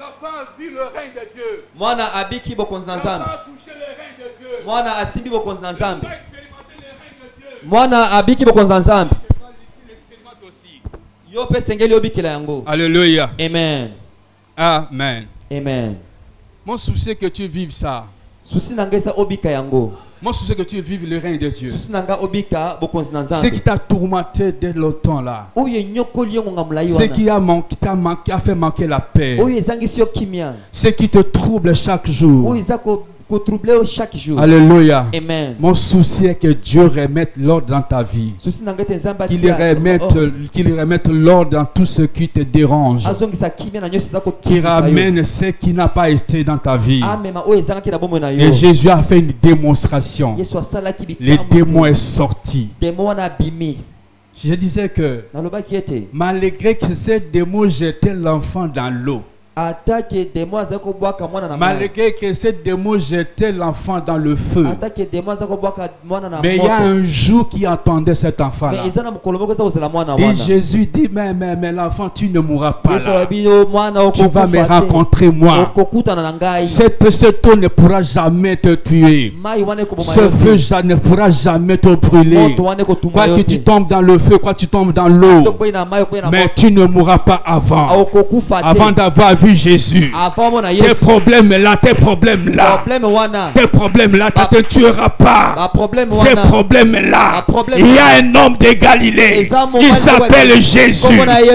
L'enfant a vu le règne de Dieu. Mwana abiki bokonzi na L'enfant Nzambe. a touché le règne de Dieu. Mwana asimbi bokonzi na Il Nzambe. a expérimenté le règne de Dieu. Mwana abiki bokonzi na Nzambe. Il expérimente aussi. Yo pe sengeli obikela yango. Alléluia. Amen. Amen. Amen. Mon souci est que tu vives ça. Susi nanga esa obika yango. Mon souci est que tu vives le règne de Dieu. Susi nanga obika bokonzi na Ce Nzambe. qui t'a tourmenté dès longtemps là. Oyo nyokoli yango ngamulai Ce wana. qui t'a manqué, a fait manquer la paix. Oyo ezangisi yo kimia. Ce qui te trouble chaque jour. Oyo eza ko troubler chaque jour. Alléluia. Amen. Mon souci est que Dieu remette l'ordre dans ta vie. Susi nanga te Nzambe Qu'il remette l'ordre dans tout ce qui te dérange. azongisa kimia na nyonso eza ko Qu'il ramène ce qui n'a pas été dans ta vie. amema oyo ezangaki na bomoi na yo. Et Jésus a fait une démonstration. Yesu asalaki Le bikamwisi. démon est sorti. Démon wana abimi. Je disais que Nalobaki ete malgré que ce démon jetait l'enfant dans l'eau, atake démon azali kobwaka mwana na mai. malgré que ce démon jetait l'enfant dans le feu, Atake démon azali kobwaka mwana na mais il y a moto. un jour qui entendait cet enfant-là. Mais eza na mokolo moko eza kozela mwana Et wana. Jésus dit, mais l'enfant, tu ne mourras pas Yesu là. alobi yo mwana Tu vas me okokufa te. rencontrer moi. Okokutana na ngai. Cette eau ne pourra jamais te tuer. Mai wana ekoboma Ce yo feu te. ne pourra jamais te brûler. Moto wana ekotuma Quoi yo que te. tu tombes dans le feu, quoi que tu tombes dans l'eau, Tokoyi na mai okoyi na mais moto. tu ne mourras pas avant. Okokufa te. Avant d'avoir vu Jésus. Avant mona Tes Yesu. problèmes là, tes problèmes là, Problème wana. tes problèmes là, tu ne te tueras pas. Ba problème Ces wana. problèmes là, problème il y a un homme de Galilée, il s'appelle Jésus,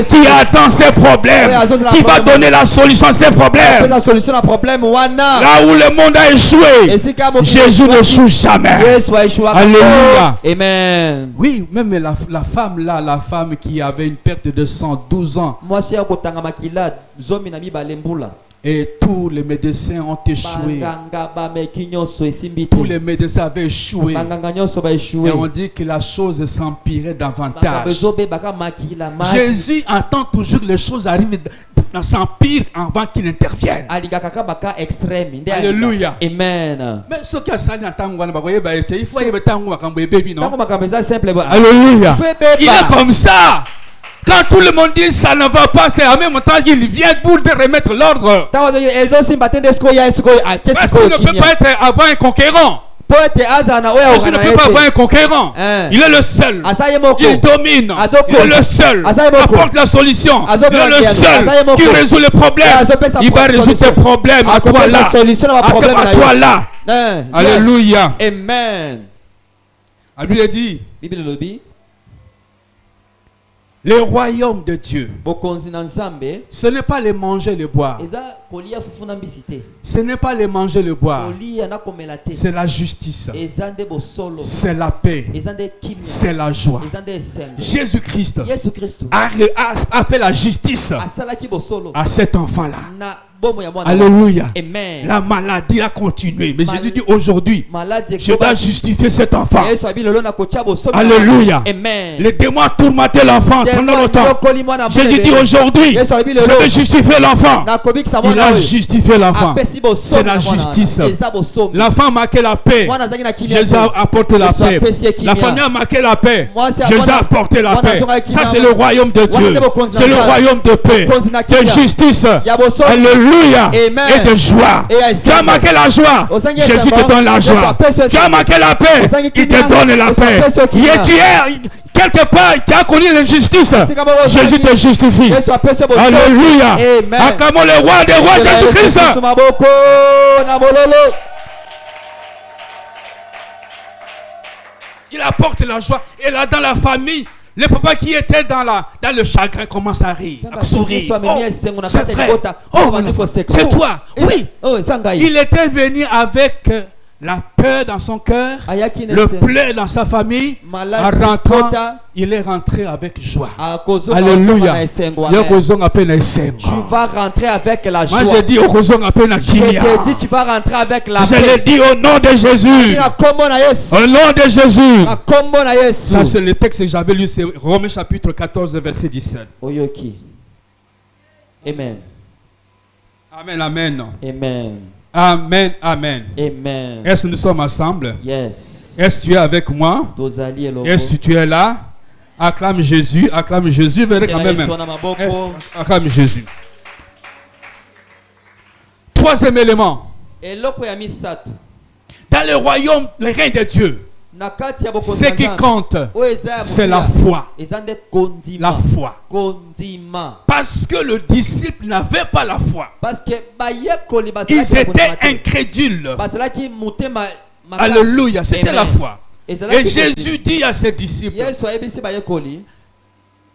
qui attend ses problèmes, qui va donner la solution à ses problèmes. La solution à problème wana. Là où le monde a échoué, Jésus ne échoue jamais. Yesu aishuaka. Alléluia. Amen. Oui, même la femme là, la femme qui avait une perte de sang 12 ans, Mwasi ya kotanga makila zomi na mibale mbula. et tous les médecins ont échoué. Banganga bameki nyonso esimbi Tous te. les médecins avaient échoué. Banganga nyonso ba Et échoué. on dit que la chose s'empirait davantage. Bezobe baka makila maki. Jésus entend toujours que les choses arrivent, s'empirent avant qu'il intervienne. Alingaka kaka baka extrême. Nde Alléluia. Amen. Mais ce qui a sali en tango wana bakoyeba ete, il faut yeba tango makambo ebebi, non? Tango makambo eza simple ba. Alléluia. Fais beba. Il est comme ça. Quand tout le monde dit ça ne va pas, c'est en même temps qu'il vient pour te remettre l'ordre. Tango ezo simba tende sko ya sko a Parce qu'il ne peut pas être avant un conquérant. Poete azana oya Jésus ne peut pas avoir un conquérant. Il est le seul. Asaye moko. Il domine. Il est le seul. Il apporte la solution. Il est le seul qui résout les problèmes. Il va résoudre tes problèmes à toi là. À toi là. Alléluia. Amen. La Bible dit, Bible lobi. le royaume de Dieu, Bokonzi na Nzambe. ce n'est pas les manger, le boire. Eza kolia fufuna mbisite. Ce n'est pas les manger, le boire. Kolia na komelate. C'est la justice. Eza nde bosolo. C'est la paix. Eza nde kimia. C'est la joie. Eza nde esengo. Jésus-Christ Yesu Kristo. a fait la justice Asalaki bosolo. à cet enfant-là. Na bomo ya mwana. Alléluia. Amen. La maladie a continué. Mais Jésus dit aujourd'hui, Maladie je dois justifier cet enfant. Yesu abi lelo na kotia bosolo. Alléluia. Amen. Le démon a tourmenté l'enfant pendant longtemps. Jésus dit aujourd'hui, je vais justifier l'enfant. Il a justifié l'enfant. C'est la justice. L'enfant a marqué la paix. Jésus a apporté la paix. La famille a marqué la paix. Jésus a apporté la paix. Ça c'est le royaume de Dieu. C'est le royaume de paix, de justice. Alléluia. Et de joie. Tu as marqué la joie. Jésus te donne la joie. Tu as marqué la paix. Il te donne la paix. Quelque part, tu as connu l'injustice. Jésus te justifie. Alléluia. Acclamons le roi des rois, Jésus-Christ. Il apporte la joie. Et là, dans la famille, les papas qui étaient dans le chagrin commencent à rire, à sourire. Oh, c'est vrai. Oh, c'est toi. Oui. Il était venu avec la peur dans son cœur, le pleur dans sa famille. En rentrant, il est rentré avec joie. Alléluia. Tu vas rentrer avec la joie. Moi, je dis tu vas rentrer avec la paix. Je l'ai dit au nom de Jésus. Au nom de Jésus. Ça, c'est le texte que j'avais lu, c'est Romains chapitre 14, verset 17. Amen. Amen, amen. Amen. Amen, amen. Amen. Est-ce que nous sommes ensemble? Yes. Est-ce que tu es avec moi? Est-ce que tu es là? Acclame Jésus, acclame Jésus. Verrez quand même. Acclame Jésus. Troisième élément. Dans le royaume, le règne de Dieu, ce qui compte, c'est la foi. La foi. Parce que le disciple n'avait pas la foi. Ils étaient incrédules. Alléluia, c'était la foi. Et Jésus dit à ses disciples,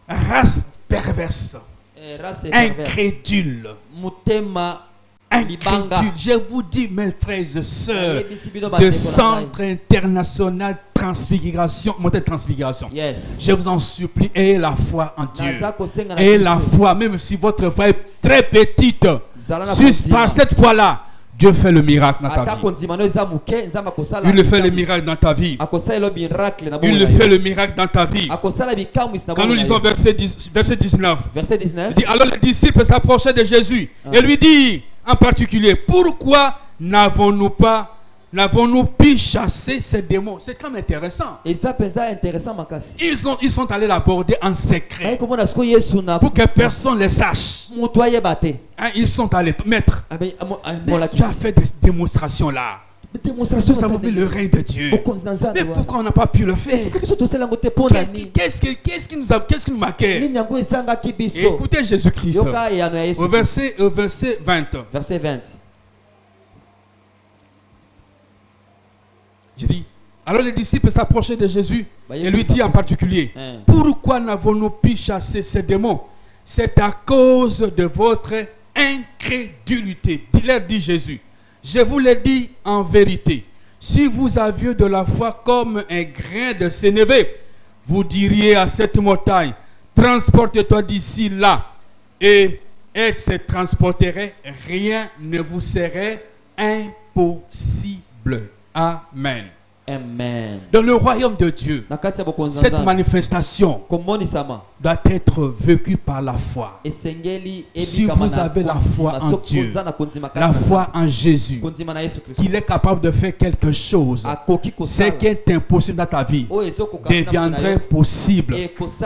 race perverse, incrédule. Incrédule. Je vous dis, mes frères et sœurs, de Centre International Transfiguration, montée de transfiguration. Je vous en supplie, ayez la foi en Dieu. Ayez la foi, même si votre foi est très petite. Par cette foi-là, Dieu fait le miracle dans ta vie. Il fait le miracle dans ta vie. Il fait le miracle dans ta vie. Quand nous lisons verset 19, il dit, alors les disciples s'approchaient de Jésus et lui dit en particulier, pourquoi n'avons-nous pu chasser ces démons? C'est quand même intéressant. Ils sont allés l'aborder en secret pour que personne ne les sache. Ils sont allés, maître, tu as fait des démonstrations là. Nous avons vu le règne de Dieu. Mais pourquoi on n'a pas pu le faire? Qu'est-ce qui nous manquait? Écoutez Jésus-Christ au verset 20. Je dis, alors les disciples s'approchaient de Jésus et lui dit en particulier, pourquoi n'avons-nous pu chasser ces démons? C'est à cause de votre incrédulité. Leur dit Jésus. Je vous le dis en vérité, si vous aviez de la foi comme un grain de sénévé, vous diriez à cette montagne, transporte-toi d'ici là, et elle se transporterait, rien ne vous serait impossible. Amen. Amen. Dans le royaume de Dieu, cette manifestation doit être vécue par la foi. Si vous avez la foi en Dieu, la foi en Jésus, qu'il est capable de faire quelque chose, ce qui est impossible dans ta vie deviendrait possible.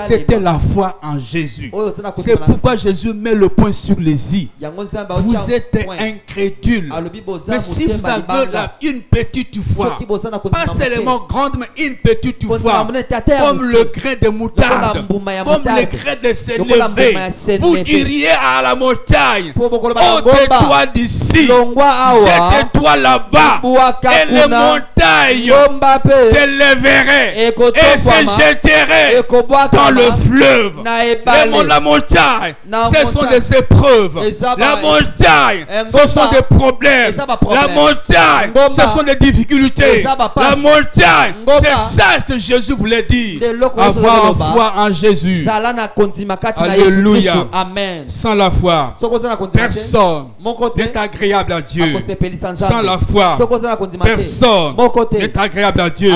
C'était la foi en Jésus. C'est pourquoi Jésus met le point sur les i. Vous êtes incrédule. Mais si vous avez une petite foi, pas seulement grande, mais une petite foi, comme le grain de moutarde, comme le grain de sénévé, vous diriez à la montagne, ôte-toi d'ici, jette-toi là-bas, et les montagnes s'élèveraient et se jetteraient dans le fleuve. La montagne, ce sont des épreuves. La montagne, ce sont des problèmes. La montagne, ce sont des difficultés. La montagne, c'est ça que Jésus voulait dire. Avoir foi en Jésus. Alléluia. Amen. Sans la foi, personne n'est agréable à Dieu. Sans la foi, personne n'est agréable à Dieu.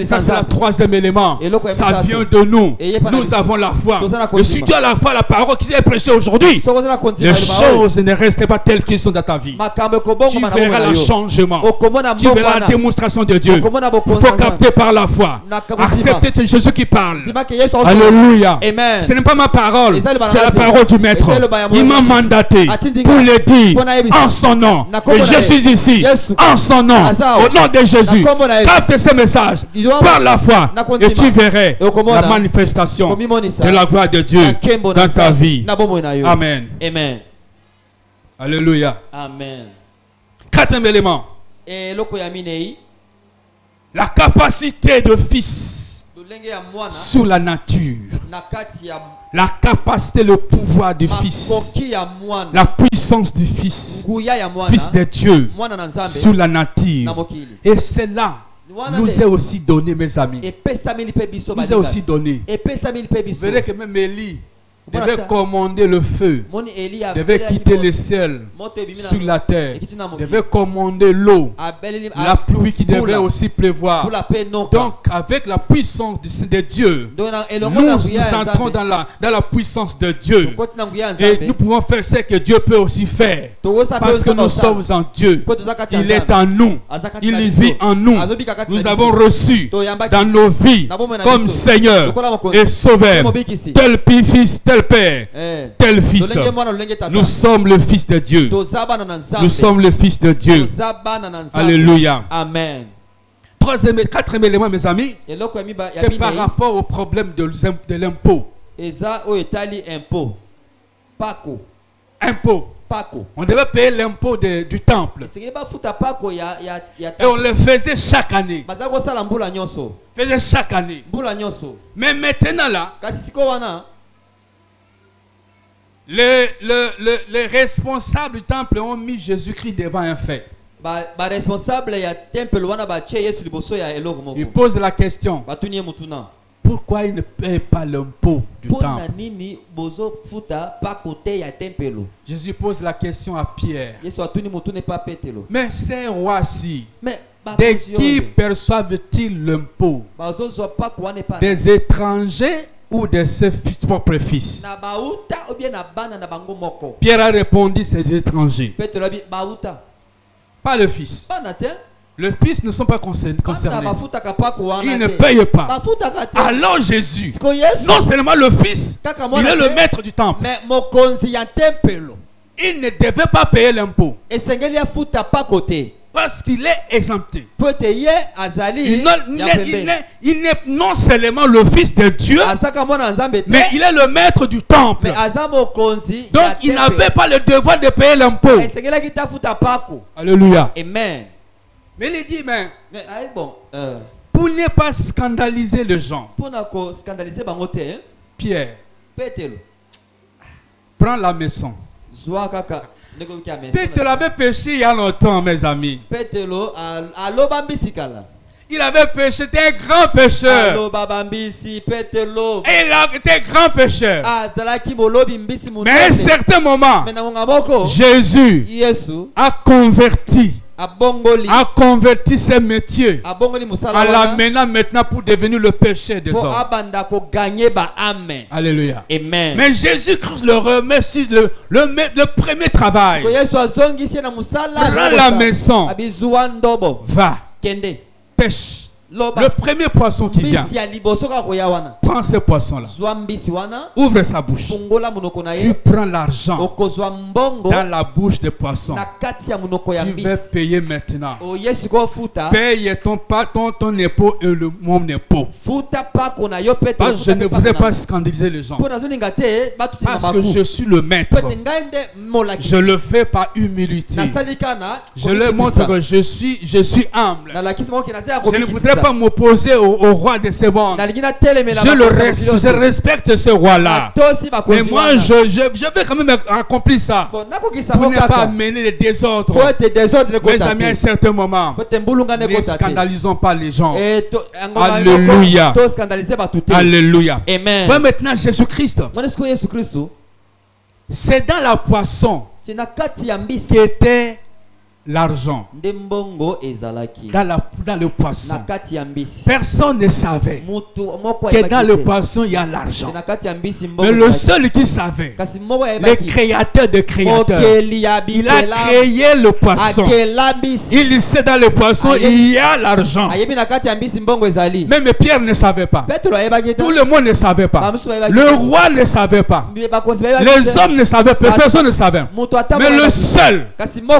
Ça, c'est le troisième élément. Ça vient de nous. Nous avons la foi. Et si tu as la foi, la parole qui est prêchée aujourd'hui, les choses ne restent pas telles qu'elles sont dans ta vie. Tu verras le changement. Tu verras la démonstration de Dieu. Il faut capter par la foi. Accepter c'est Jésus qui parle. Alléluia. Ce n'est pas ma parole, c'est la parole du Maître. Il m'a mandaté pour le dire en son nom. Et je suis ici en son nom. Au nom de Jésus. Jésus. Capte ce message par la foi et tu verrais la manifestation de la gloire de Dieu dans ta vie. Amen. Amen. Alléluia. Amen. Quatrième élément. La capacité de fils sur la nature. La capacité, le pouvoir du fils. La puissance du fils. Fils de Dieu sur la nature. Et cela nous est aussi donné, mes amis. Nous est aussi donné. Vous verrez que même Élie devait commander le feu, devait quitter le ciel sur la terre, devait commander l'eau, la pluie qui devait aussi pleuvoir. Donc avec la puissance de Dieu, nous entrons dans la puissance de Dieu et nous pouvons faire ce que Dieu peut aussi faire parce que nous sommes en Dieu. Il est en nous, il vit en nous. Nous avons reçu dans nos vies comme Seigneur et Sauveur tel fils, tel Père, tel Fils. Nous sommes le Fils de Dieu. Nous sommes le Fils de Dieu. Alléluia. Amen. Quatrième élément, mes amis, c'est par rapport au problème de l'impôt. Impôt. On devait payer l'impôt du temple. Et on le faisait chaque année. Faisait chaque année. Mais maintenant là, les responsables du temple ont mis Jésus-Christ devant un fait. Ils posent la question. Pourquoi ils ne payent pas l'impôt du temple? Jésus pose la question à Pierre. Mais ces rois-ci, de qui perçoivent-ils l'impôt? Des étrangers ou de ses propres fils? Pierre a répondu, c'est des étrangers. Pas le fils. Le fils ne sont pas concernés. Ils ne payent pas. Alors Jésus, non seulement le fils, il est le maître du temple. Il ne devait pas payer l'impôt. Parce qu'il est exempté. Il n'est non seulement le fils de Dieu, mais il est le maître du temple. Donc il n'avait pas le devoir de payer l'impôt. Alléluia. Amen. Mais il dit, pour ne pas scandaliser les gens, Pierre, prends la maison. Pételo avait péché il y a longtemps, mes amis. Il avait péché, c'était un grand pécheur. Et il a été grand pécheur. Mais à un certain moment, Jésus a converti ses métiers en l'amenant maintenant pour devenir le péché des hommes. Alléluia. Amen. Mais Jésus-Christ le remet sur le premier travail. Prends la maison. Va. Pêche. Le premier poisson qui vient, prends ce poisson-là, ouvre sa bouche, tu prends l'argent dans la bouche des poissons, tu vas payer maintenant. Paye ton époux et mon époux. Parce que je ne voudrais pas scandaliser les gens. Parce que je suis le maître. Je le fais par humilité. Je leur montre que je suis humble. Je ne voudrais pas m'opposer au roi de ce monde. Je respecte ce roi-là. Mais moi, je vais quand même accomplir ça. Pour ne pas amener les désordres. Mes amis, à un certain moment, ne scandalisons pas les gens. Alléluia. Alléluia. Amen. Voilà maintenant Jésus-Christ. C'est dans la poisson qui était l'argent. Dans le poisson. Personne ne savait que dans le poisson il y a l'argent. Mais le seul qui savait, le créateur de créateurs, il a créé le poisson. Il sait dans le poisson il y a l'argent. Même Pierre ne savait pas. Tout le monde ne savait pas. Le roi ne savait pas. Les hommes ne savaient pas. Personne ne savait. Mais le seul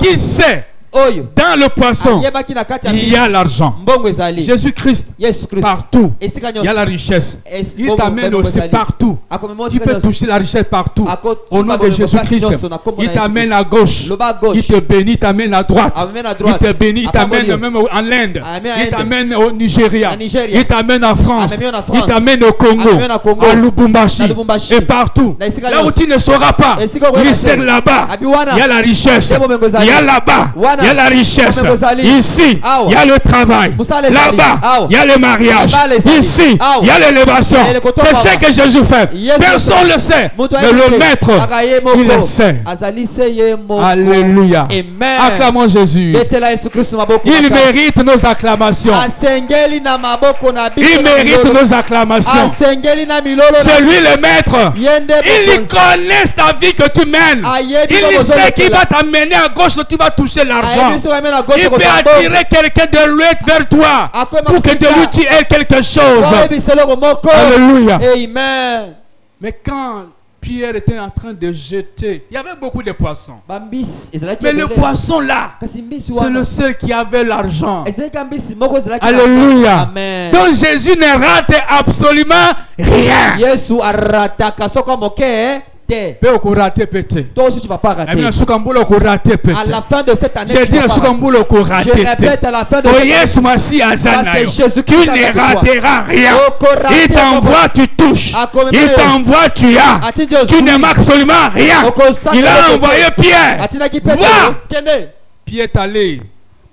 qui sait oyo Dans le poisson, ayebaki na kati ya il y a l'argent. mbongo ezali Jésus-Christ, Yesu Kristo partout, esika il y a la richesse. Es- Il bongo- t'amène bongo aussi ezali. partout. Akomema Tu esika peux nyonso. toucher la richesse partout. Ako- Au nom de Simba Jésus-Christ, nyonso na kombo il na Yesu t'amène à gauche. Loba à gauche. Il te bénit, il t'amène à droite. Amène à Il droite. te bénit, il Apambolio. t'amène même en Inde. Amène à Il Inde. t'amène au Nigeria. À Nigeria. Il t'amène en France. Amène en Il France. t'amène au Congo. Amène à Congo. À Lubumbashi. À Lubumbashi. Et partout. Na esika Là où nyonso. tu ne sauras pas. Esika okoyeba Il te. sert là-bas. Abi wana. Il y a la richesse. Yebo mengo ezali. Il y a là-bas. Wana. Il y a la richesse. Yebo mengo ezali. Ici, Awa. il y a le travail. Musala ezali. Là-bas, Awa. il y a le mariage. Là-bas, les amis. Ici, Awa. il y a l'élévation. Et le koto C'est baba. ce que Jésus fait. Yes, Personne ne le sait. Moto Mais le ayebite. maître, Aka ye moko. il le sait. azali se ye moko. Alléluia. Amen. Acclamons Jésus. betela Yesu Kristo maboko Il makasi. mérite nos acclamations. asengeli na maboko na biso Il na mérite milolo. nos acclamations. asengeli na milolo na- C'est lui le maître. Yende Il bokonzi. connaît ta vie que tu mènes. Ayebi Il bokonzi sait qu'il lekela. va t'amener à gauche, tu vas toucher l'argent. Ayebi soki amena gauche Il peut kotoka attirer quelqu'un de l'autre vers toi Akoma pour que de musika. lui tu aies quelque bongo. chose. Oyebi seloko moko. Alléluia. Amen. Mais quand Pierre était en train de jeter, il y avait beaucoup de poissons. bambisi ezalaki Mais le ebele. poisson là, kasi mbisi c'est le wana seul qui avait l'argent. ezalaki mbisi moko ezalaki na- Alléluia. Amen. Donc Jésus ne rate absolument rien. yesu arataka soko moke te Pe okurate pete. toi aussi tu vas pas rater. Amina sukambulo okurate pete. À la fin de cette année, J'ai tu dit vas pas rater. sukambulo okurate Je répète à la fin de Oh cette yes, année, Massi Azana. Parce que Jésus-Christ Tu est ne avec toi. rateras rien. Okorate Il t'envoie, moko. tu touches. Akomema Il yo. t'envoie, tu as. Ati ndio Tu zuri. ne marques absolument rien. Okosaka Il a yote. envoyé Pierre. Atinaki Petro, Va. kende. Pierre est allé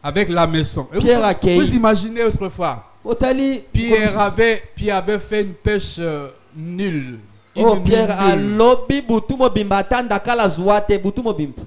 avec la maison. Et Pierre vous, accueille. vous imaginez autrefois, Otali. Pierre avait fait une pêche nulle. Oh Une Pierre nulle. alobi butu mobimba tanda kala zuate butu mobimba.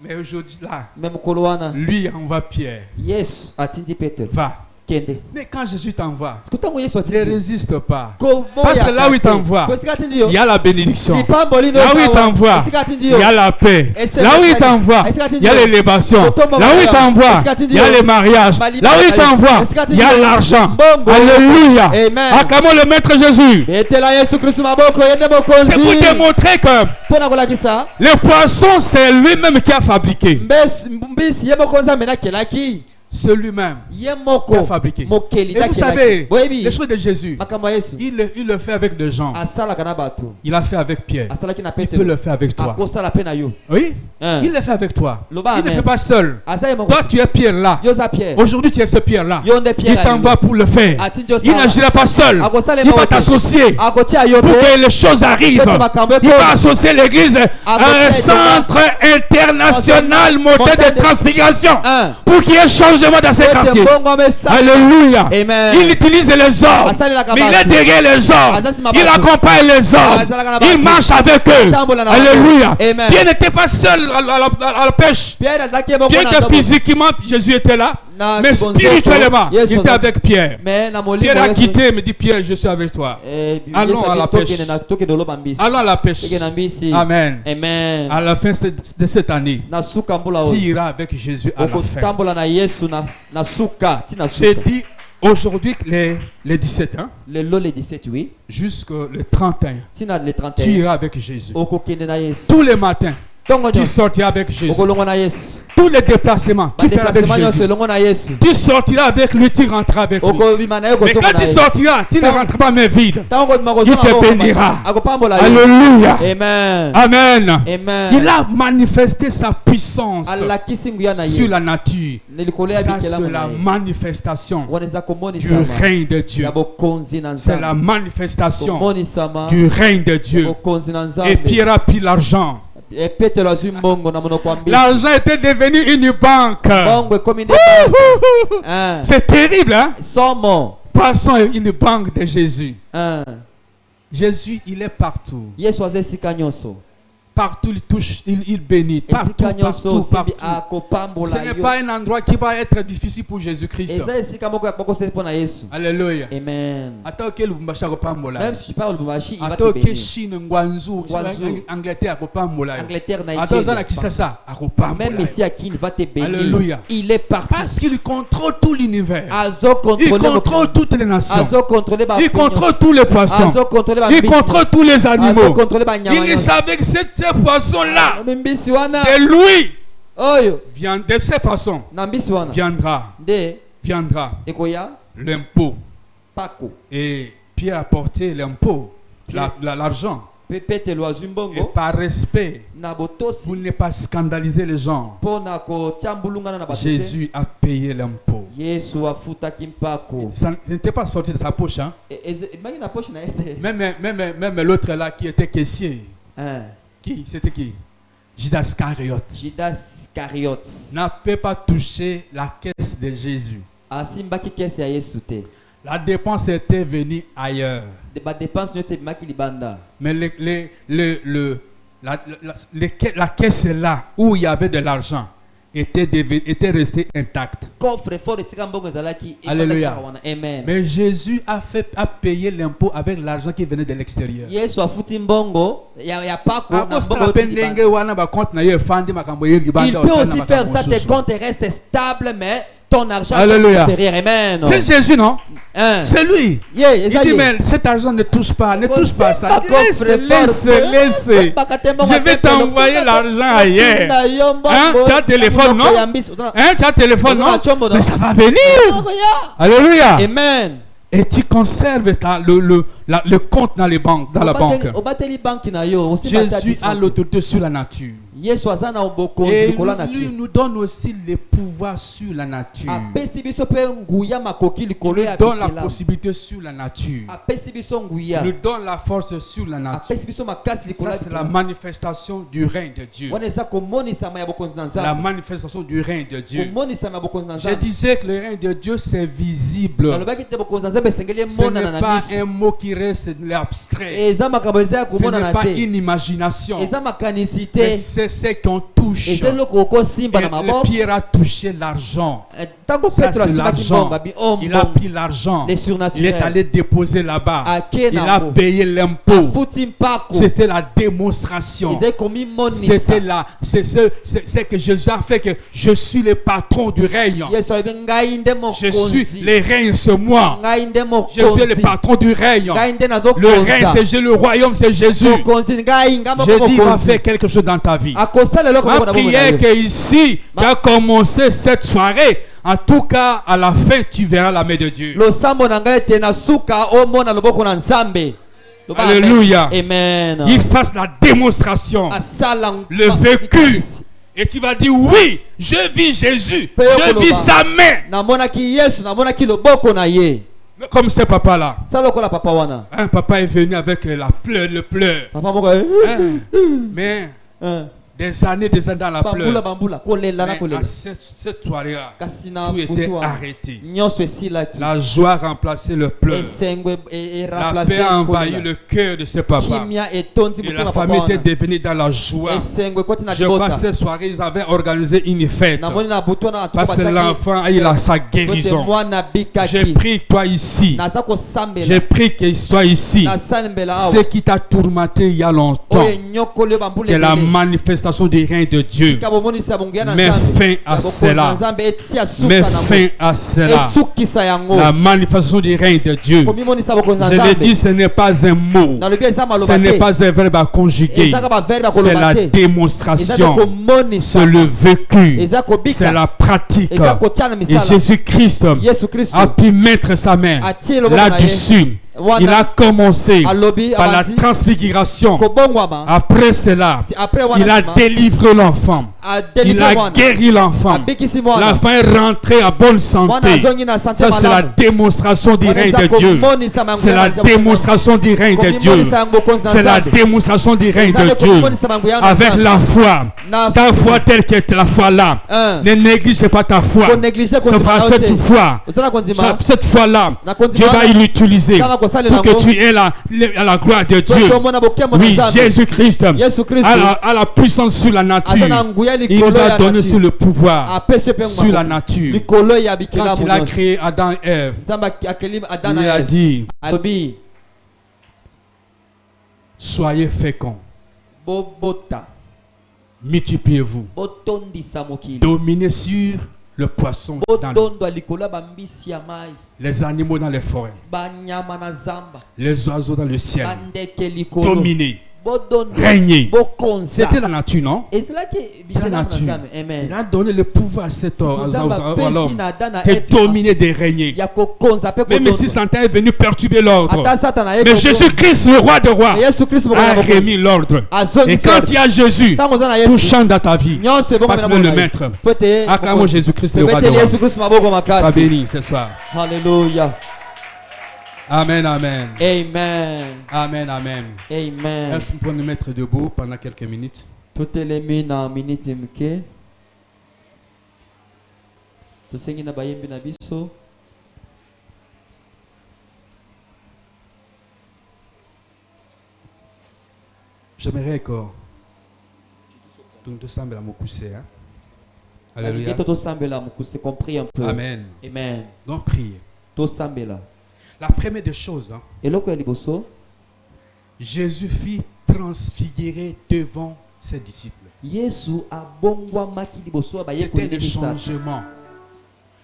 Mais aujourd'hui là, Même kolwana. lui envoie Pierre. Yes, atindi Petro. Va. Kende. Mais quand Jésus t'envoie, Sikuta mo Yesu ne atindi. résiste pas. Ko Parce que là où il t'envoie, il il y a la bénédiction. Là Là où il t'envoie, il y a la paix. Et c'est Là où il le t'envoie, Est-ce qu'il il y a l'élévation. Là où il t'envoie, il y a les mariages. Là où il t'envoie, il y a l'argent. Alléluia. Amen. Acclamons le Maître Jésus. betela Yesu Kristo maboko yende bokonzi. C'est pour démontrer que Pona kolakisa. le poisson, c'est lui-même qui a fabriqué. Mbisi ye bokonzi amena kelaki. C'est lui-même Ye qui moko a fabriqué. mokeli Et da vous kelaki. savez, Boyebi. les choses de Jésus, Makambo ya Yesu. il le fait avec des gens. Asala kana batu. Il a fait avec Pierre. Asalaki na Il peut Petro. le faire avec toi. Akosala pe na yo. Oui, Hein. il le fait avec toi. Loba Il ne amen. fait pas seul. Asa ye moko. Toi, tu es Pierre là. Yoza Pierre. Aujourd'hui, tu es ce Pierre-là. Yonde Pierre. Il t'envoie pour le faire. Atinjo Il sala. n'agira pas seul. Akosala Il va moto. t'associer Akotia yo pour pe. que les choses arrivent. Il va associer l'Église à un centre international monté de transfiguration Un. pour qu'il y ait changement dans ces quartiers. Alléluia. Amen. Il utilise les hommes. Mais il est derrière les hommes. Il accompagne les hommes. Il marche avec eux. Alléluia. Amen. Pierre n'était pas seul à la pêche. Bien que physiquement Jésus était là, mais spirituellement, il était avec Pierre. Pierre a quitté, me dit Pierre, je suis avec toi. Allons à la pêche. Allons à la pêche. Amen. Amen. À la fin de cette année, Nasuka mbula tu oyo. iras avec Jésus à la fin. Okotambola na Yesu na nasuka tina J'ai suka. dit aujourd'hui que les 17 ans Lelo le 17 oui. jusqu'au 31, Tina le tu 31. iras avec Jésus. Okokende na Yesu. Tous les matins, Tongo tu nyonso. sortiras avec Jésus. Okolongo na Yesu. Tous les déplacements, tu feras avec Déplacement nyonso Jésus. elongo na Yesu. Tu sortiras avec lui, tu rentreras avec lui. Okobima na ye Mais kosonga quand na tu ye. sortiras, tu ne rentres pas main vide. Tango kobima Il kosonga te ngo bénira. akopambola yo. Alléluia. Amen. Amen. Amen. Il a manifesté sa puissance alakisi nguya na sur ye. la nature. Nelikolo ya Ça, bikela c'est la na ye. manifestation Wanaweza du kumonisama. règne de Dieu. Ya bokonzi na C'est la nzambe. manifestation Kumonisama. du règne de Ya Dieu. bokonzi na Et nzambe. Pierre a pris l'argent. Et Petro azwi mbongo na monoko wa mbisi. L'argent était devenu une banque. Bongo ekomi nde banke. Hein. C'est terrible, hein? Somo. Passons une banque de Jésus. Hein. Jésus, il est partout. Yesu aza esika nyonso. Partout, il touche, il bénit. Partout, Esika nyonso partout, osimbi partout. akopambola Ce n'est yo. pas un endroit qui va être difficile pour Jésus-Christ. Eza esika moko ya pokoseli mpo na Yesu. Alléluia. Amen. Ata oke Lubumbashi akopambola. Même si tu parles Lubumbashi, il va Ata te oke bénir. Chine, Ngwanzu, Ngwanzu. Angleterre akopambola. Angleterre, Ata oza na Nigeria. Kisasa akopambola. Même ici à qui il va te bénir. Alléluia. Il est partout. Parce qu'il contrôle tout l'univers. Azo Il contrôle contrôle toutes les nations. Azo contrôle ba. Il contrôle tous les poissons. Azo contrôle ba. Il contrôle tous les Azo animaux. contrôle ba nyama. Il savait que ces poissons-là, Mbisi wana. c'est lui oyo de cette façon, na mbisi wana viendra nde ekoya l'impôt. pako Et Pierre a porté l'impôt, l'argent. pe petelo azwi Et mbongo par respect, na pour botosi ne pas scandaliser les gens, mpona kotia mbulungana na bato te. Jésus a payé l'impôt. Yesu afutaki mpako Ça n'était pas sorti de sa poche. Hein? emangi na poche na ye te. Même l'autre là qui était caissier. Hein. Qui? C'était qui? Judas Iscariote. Judas Iscariote N'avait pas touché la caisse de Jésus. asimbaki kese ya Yesu te. La dépense était venue ailleurs. badepense nyonso ebimaki libanda. Mais la caisse là où il y avait de l'argent était restée intacte. Coffre fort esika mbongo ezalaki Alléluia. ebandaki wana. Amen. Mais Jésus a payé l'impôt avec l'argent qui venait de l'extérieur. Yesu afuti mbongo ya pako na mbongo Il peut aussi faire ça, tes comptes restent stables, mais ton argent Alléluia. est extérieur. Amen. C'est Jésus, non? Hein. C'est lui. Yeah, Il dit, mais cet argent ne touche pas ça. Laisse. Je vais t'envoyer l'argent ailleurs. Hein? Tu as téléphone, non? Hein? Tu as téléphone, non? Mais ça va venir. Alléluia. Amen. Et tu conserves le compte dans les banques, dans la banque. Jésus a l'autorité sur la nature. Et lui nous donne aussi le pouvoir sur la nature. Il donne la possibilité sur la nature. Il nous donne la force sur la nature. Ça, c'est la manifestation du règne de Dieu. La manifestation du règne de Dieu. Je disais que le règne de Dieu, c'est visible. Ce n'est pas un mot qui reste abstrait. Ce n'est pas une imagination. Mais c'est ce qu'on touche. Et le Pierre a touché l'argent. Ça, c'est l'argent. Il a pris l'argent. Il est allé déposer là-bas. Il a payé l'impôt. C'était la démonstration. C'était là. C'est que Jésus a fait que je suis le patron du règne. Je suis le règne, c'est moi. Je suis le patron du règne. Le règne, c'est Jésus. Le royaume, c'est Jésus. Je dis, il va faire quelque chose dans ta vie. Ma prière que ici, tu as commencé cette soirée. En tout cas, à la fin, tu verras la main de Dieu. Alléluia. Amen. Il fasse la démonstration, le vécu. Et tu vas dire, oui, je vis Jésus. Je vis sa main. Comme ce papa-là. Un papa est venu avec le pleur. Mais des années dans la pleure. Mais à cette soirée-là, tout était arrêté. La joie a remplacé le pleur. La paix a envahi le cœur de ce papa. Et la famille était devenue dans la joie. Je crois que cette soirée, ils avaient organisé une fête. Parce que l'enfant, il a sa guérison. J'ai pris toi ici. J'ai pris qu'il soit ici. Ce qui t'a tourmenté il y a longtemps. Que la manifestation du règne de Dieu. Mets fin à cela. Mets fin à cela. La manifestation du règne de Dieu. Je l'ai dit, ce n'est pas un mot. Ce n'est pas un verbe à conjuguer. C'est la démonstration. C'est le vécu. C'est la pratique. Et Jésus-Christ a pu mettre sa main là-dessus. Il a commencé par la transfiguration. Après cela, il a délivré l'enfant. Il a guéri l'enfant. L'enfant est rentré à bonne santé. Ça, c'est la démonstration du règne de Dieu. C'est la démonstration du règne de Dieu. C'est la démonstration du règne de Dieu. Avec la foi. Ta foi telle que la foi là. Ne néglige pas ta foi. Cette foi. Cette foi-là, Dieu va l'utiliser pour que tu aies la gloire de Dieu. Oui, Jésus-Christ a la puissance sur la nature. Il nous a donné sur le pouvoir sur la nature. Quand il a créé Adam et Ève, il a dit, soyez féconds, multipliez-vous, dominez sur le poisson dans les animaux dans les forêts, les oiseaux dans le ciel, dominez. régner. C'était la nature, non? Et c'est là que C'est la nature. Amen. Il a donné le pouvoir à cet homme, à l'homme, de de dominer, de régner. Même si Satan est venu perturber l'ordre, mais Jésus-Christ, le roi de rois, a remis l'ordre. Et quand il y a Jésus, tout change dans ta vie. Parce que le maître. Acclamons Jésus-Christ, le roi de rois. Sois béni ce soir. Alléluia. Amen, amen. Amen. Amen, amen. Amen. Est-ce qu'on peut nous mettre debout pendant quelques minutes? Toutes les minutes en minute mke. Tosengi na bayembi na biso. J'aimerais que donc tout semble à me pousser. Alléluia. Tout semble là, c'est compris un peu. Amen. Amen. Donc priez. Tout semble là. La première des choses, et là quoi liboso? Jésus fit transfigurer devant ses disciples. Yesu a bongwa maki liboso ba c'était le changement.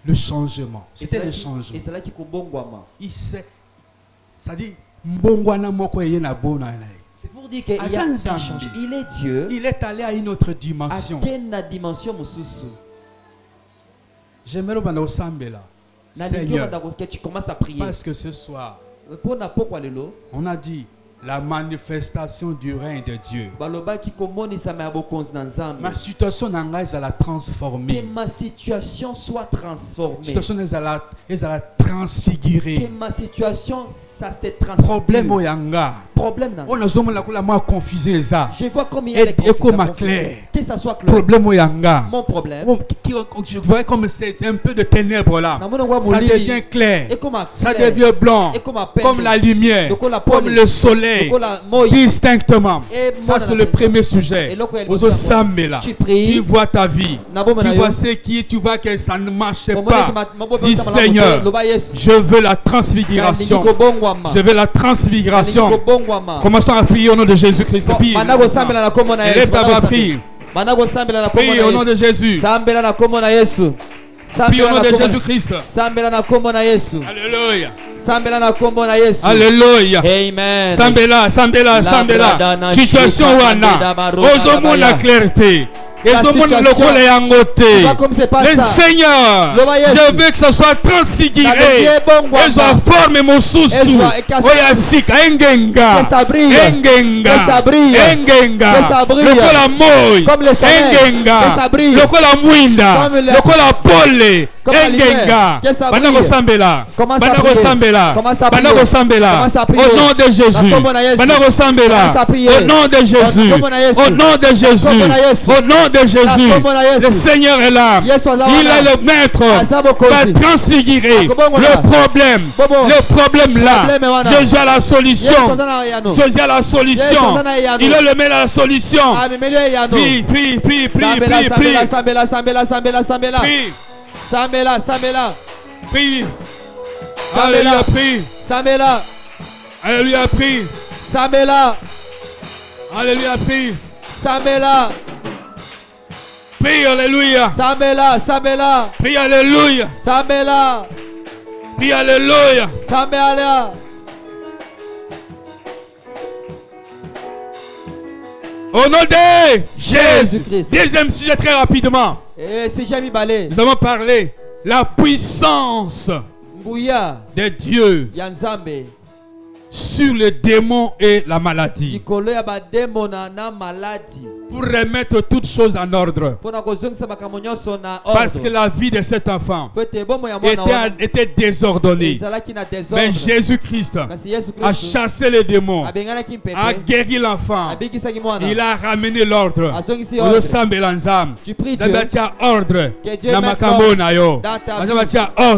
Le changement. C'était le changement. Et c'est là qui bongwa. Il sait. Ça dit mbongwana moko yena bona. C'est pour dire qu'il y a un changement. Il est Dieu. Il est allé à une autre dimension. À quelle dimension mususu? J'aimerais bana osambela. Seigneur, que tu commences à prier. Parce que ce soir, on a dit la manifestation du règne de Dieu. Ma situation est la transformer. Que ma situation soit transformée. Situation est la transfigurer. Que ma situation ça se transforme. Problème au yanga. Problème on a zoomé la moi confusé ça. Je vois comme il y a des clair. Que ça soit clair. Problème au yanga. Mon problème. Je vois comme c'est un peu de ténèbres là. Ça devient clair. Ça devient blanc. Comme la lumière. Comme le soleil. Distinctement. Ça c'est le premier sujet. Tu vois ta vie. Tu vois ce qui, tu vois que ça ne marche pas. Dis Seigneur, je veux la transfiguration. Je veux la transfiguration. Commençons à prier au nom de Jésus-Christ. Prie. Élève ta voix, prie. Prie au nom de Jésus. Prie au nom de Jésus-Christ. Alléluia. Alléluia. Amen. Sambela. Situation wana. Osons la clarté. Le Seigneur, je veux que ce soit transfiguré. Et soit formé mon sous-sous. Oyasika, engenga. Lokola moi. Engenga. Lokola mwinda. Lokola pole. Engenga. Banako sambela. Au nom de Jésus. Banako sambela. Au nom de Jésus. Au nom de Jésus. Au nom de Jésus, le Seigneur est là. Il est le maître. Va transfigurer le problème là. Jésus a la solution. Jésus a la solution. Il est le maître à la solution. Prie. Alléluia, prie. Alléluia, prie. Alléluia, prie. Prie, alléluia. Samela. Prie, alléluia. Samela. Prie, alléluia. Samela. Au nom de Jésus-Christ. Deuxième sujet très rapidement. Nous avons parlé la puissance de Dieu sur le démon et la maladie. Pour remettre toutes choses en ordre. Parce que la vie de cet enfant était désordonnée. Mais Jésus-Christ a chassé les démons, a guéri l'enfant. Il a ramené l'ordre. Tu pries Dieu ordre. Que Dieu mette l'ordre dans ta vie.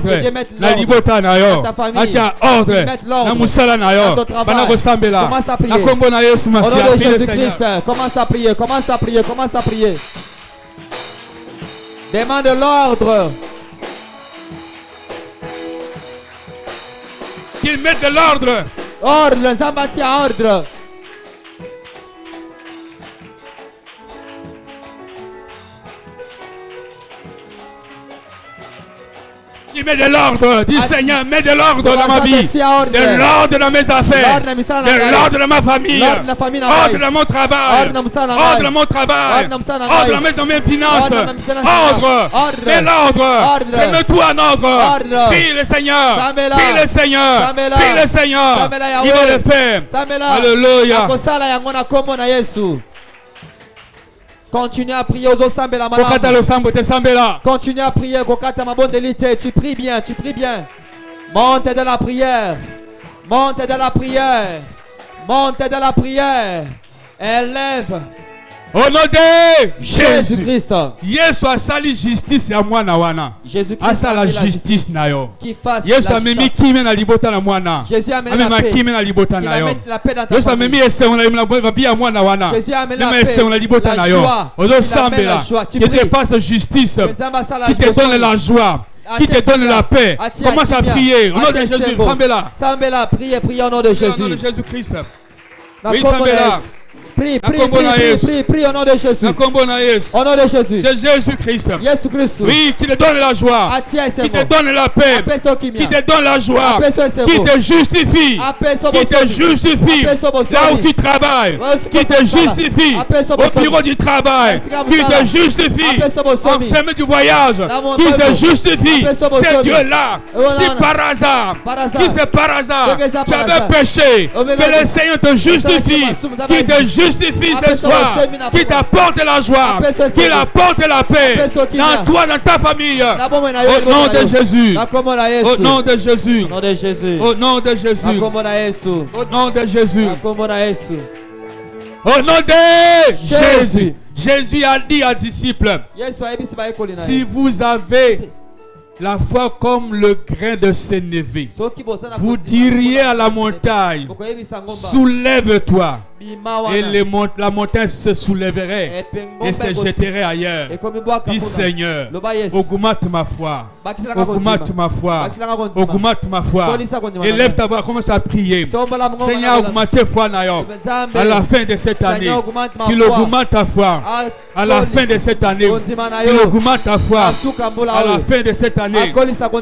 Que Dieu mette l'ordre dans ta famille. Ordre. Mette l'ordre dans ton travail. Commence à prier. Au nom de Jésus-Christ, commence à prier. Demande l'ordre. Qu'il mette de l'ordre. Ordre, Zambatia, ordre. Il met de l'ordre. Dis Seigneur, mets de l'ordre dans ma vie. De l'ordre dans mes affaires. De l'ordre dans ma famille. Ordre dans mon travail. Ordre dans mon travail. Ordre dans mes finances. Ordre. Mets l'ordre. Mets-toi en ordre. Prie le Seigneur. Prie le Seigneur. Prie le Seigneur. Il va le faire. Alléluia. Continue à prier aux Osambela Madame. Continue à prier. Tu pries bien, tu pries bien. Monte de la prière. Monte de la prière. Monte de la prière. Élève. Au nom de Jésus-Christ. Yesu asali justice ya mwana wana. Jésus-Christ a la justice na yo. Qui fasse Yesu amemi kimi na libota na mwana. Jésus amène la paix. Kimi na libota na yo. La paix dans ta Yesu amemi ese on la vie ya mwana wana. Jésus amène la paix. paix. On la libota na yo. Ozo sambela. Qui te fasse justice. Qui te donne la joie. Qui te donne la paix. Commence à prier. Au nom de Jésus. Sambela. Sambela, priez au nom de Jésus. Au nom de Jésus-Christ. Oui, Sambela. Prie au nom de Jésus. Au nom de Jésus. C'est Jésus-Christ. Oui, qui te donne la joie. Qui te donne la paix. Qui te donne la joie. Qui te justifie. Qui te justifie. Là où tu travailles. Qui te justifie. Au bureau du travail. Qui te justifie. En chemin du voyage. Qui te justifie. C'est Dieu-là. Si par hasard. Qui c'est par hasard. Tu avais péché. Que le Seigneur te justifie. Qui te justifie ce soir, qui t'apporte la joie, qui apporte la paix dans toi, dans ta famille. Au nom de Jésus. Au nom de Jésus. Au nom de Jésus. Au nom de Jésus. Au nom de Jésus. Jésus a dit aux disciples, si vous avez la foi comme le grain de sénévé, vous diriez à la montagne, soulève-toi. Et la montagne se soulèverait et se jetterait ailleurs. Dis Seigneur, augmente ma foi. Augmente ma foi. Augmente ma foi. Élève ta voix, commence à prier. Seigneur, augmente ta foi à la fin de cette année. Qu'il augmente ta foi. À la fin de cette année. Qu'il augmente ta foi. À la fin de cette année.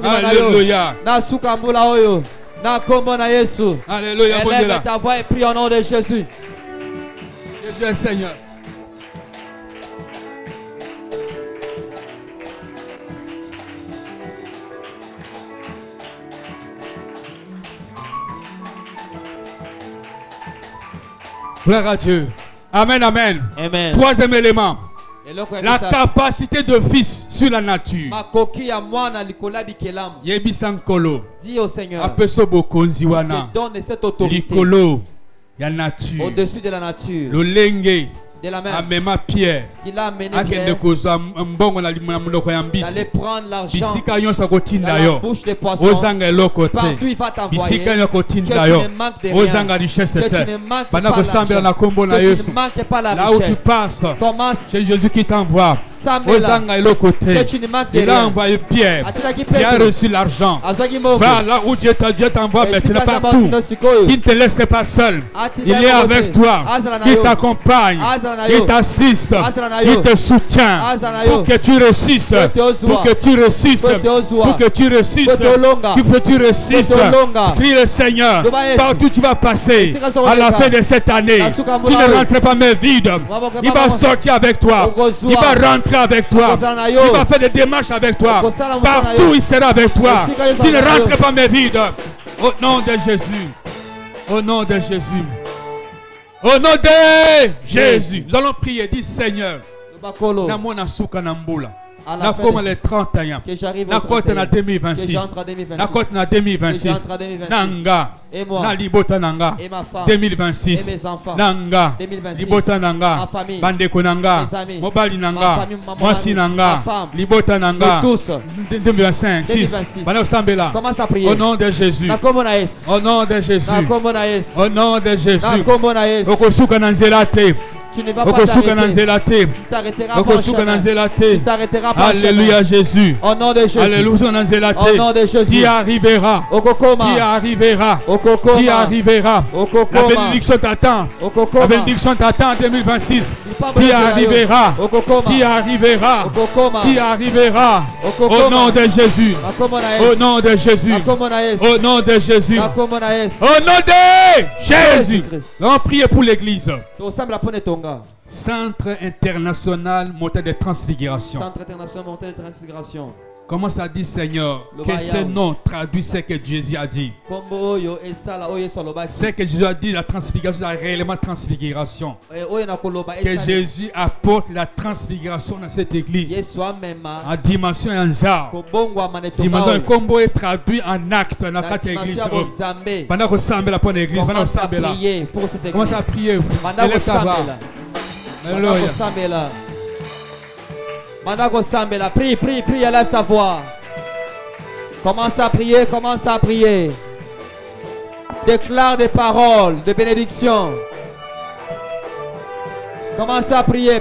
Alléluia. Alléluia. Élève ta voix et prie au nom de Jésus. Jésus est Seigneur. Gloire à Dieu. Amen, amen. Amen. Troisième élément. La capacité de fils sur la nature. Yebisankolo. Dis au Seigneur. Apeso bokonzi wana. Donne cette autorité. Likolo ya nature. Au-dessus de la nature. Lolenge. De la même. Amema Pierre. Il a amené Pierre. D'aller prendre l'argent. Dans la bouche des poissons. Partout il va t'envoyer. Que tu ne manques de rien. Que tu ne manques pas l'argent. Que tu ne manques pas la richesse. Là où tu passes. C'est Jésus qui t'envoie. Que tu ne manques de rien. Il a envoyé Pierre. Qui a reçu l'argent. Va là où Dieu t'envoie maintenant partout. Qui ne te laisse pas seul. Il est avec toi. Il t'accompagne. Il t'assiste, il te soutient pour que tu réussisses, pour que tu réussisses, pour que tu réussisses, pour que tu réussisses. Prie le Seigneur, partout tu vas passer à la fin de cette année. Tu ne rentres pas mais vide. Il va sortir avec toi, il va rentrer avec toi, il va faire des démarches avec toi. Partout il sera avec toi. Tu ne rentres pas mais vide. Au nom de Jésus, au nom de Jésus. Au nom de Jésus, nous allons prier, dis Seigneur, Namona Souka Namboula. Na comme les 31, na côté na 2026, na côté na 2026, nanga, na libota nanga, 2026, nanga, libota nanga, bandeko nanga, mobali nanga, mwasi nanga, libota nanga, 2025, 6, bana sambela. Commence à prier. Au nom de Jésus, au nom de Jésus, au nom de Jésus, okosuka na nzela te. Tu ne vas pas t'arrêter. Tu t'arrêteras pas en chemin. Tu t'arrêteras pas en chemin. Alléluia Jésus. Au nom de Jésus. Alléluia. Au nom de Jésus. Qui arrivera. Qui arrivera. Qui arrivera. La bénédiction t'attend. La bénédiction t'attend en 2026. Qui arrivera. Qui arrivera. Qui arrivera. Au nom de Jésus. Au nom de Jésus. Au nom de Jésus. Au nom de Jésus. On prie pour l'église. Centre international montagne de transfiguration. Centre international montagne de transfiguration. Comment ça dit Seigneur? Que ce nom traduit ce que Jésus a dit. Ce que Jésus a dit, la transfiguration, la réellement transfiguration. Que Jésus apporte la transfiguration dans cette église. En dimension et en zar. Dimension combo est traduit en acte dans cette église. Pendant que vous la pour l'église, pendant que vous commencez à prier. Élève ta voix. Alléluia. Mandago Sambela, prie, élève ta voix. Commence à prier. Déclare des paroles de bénédiction. Commence à prier.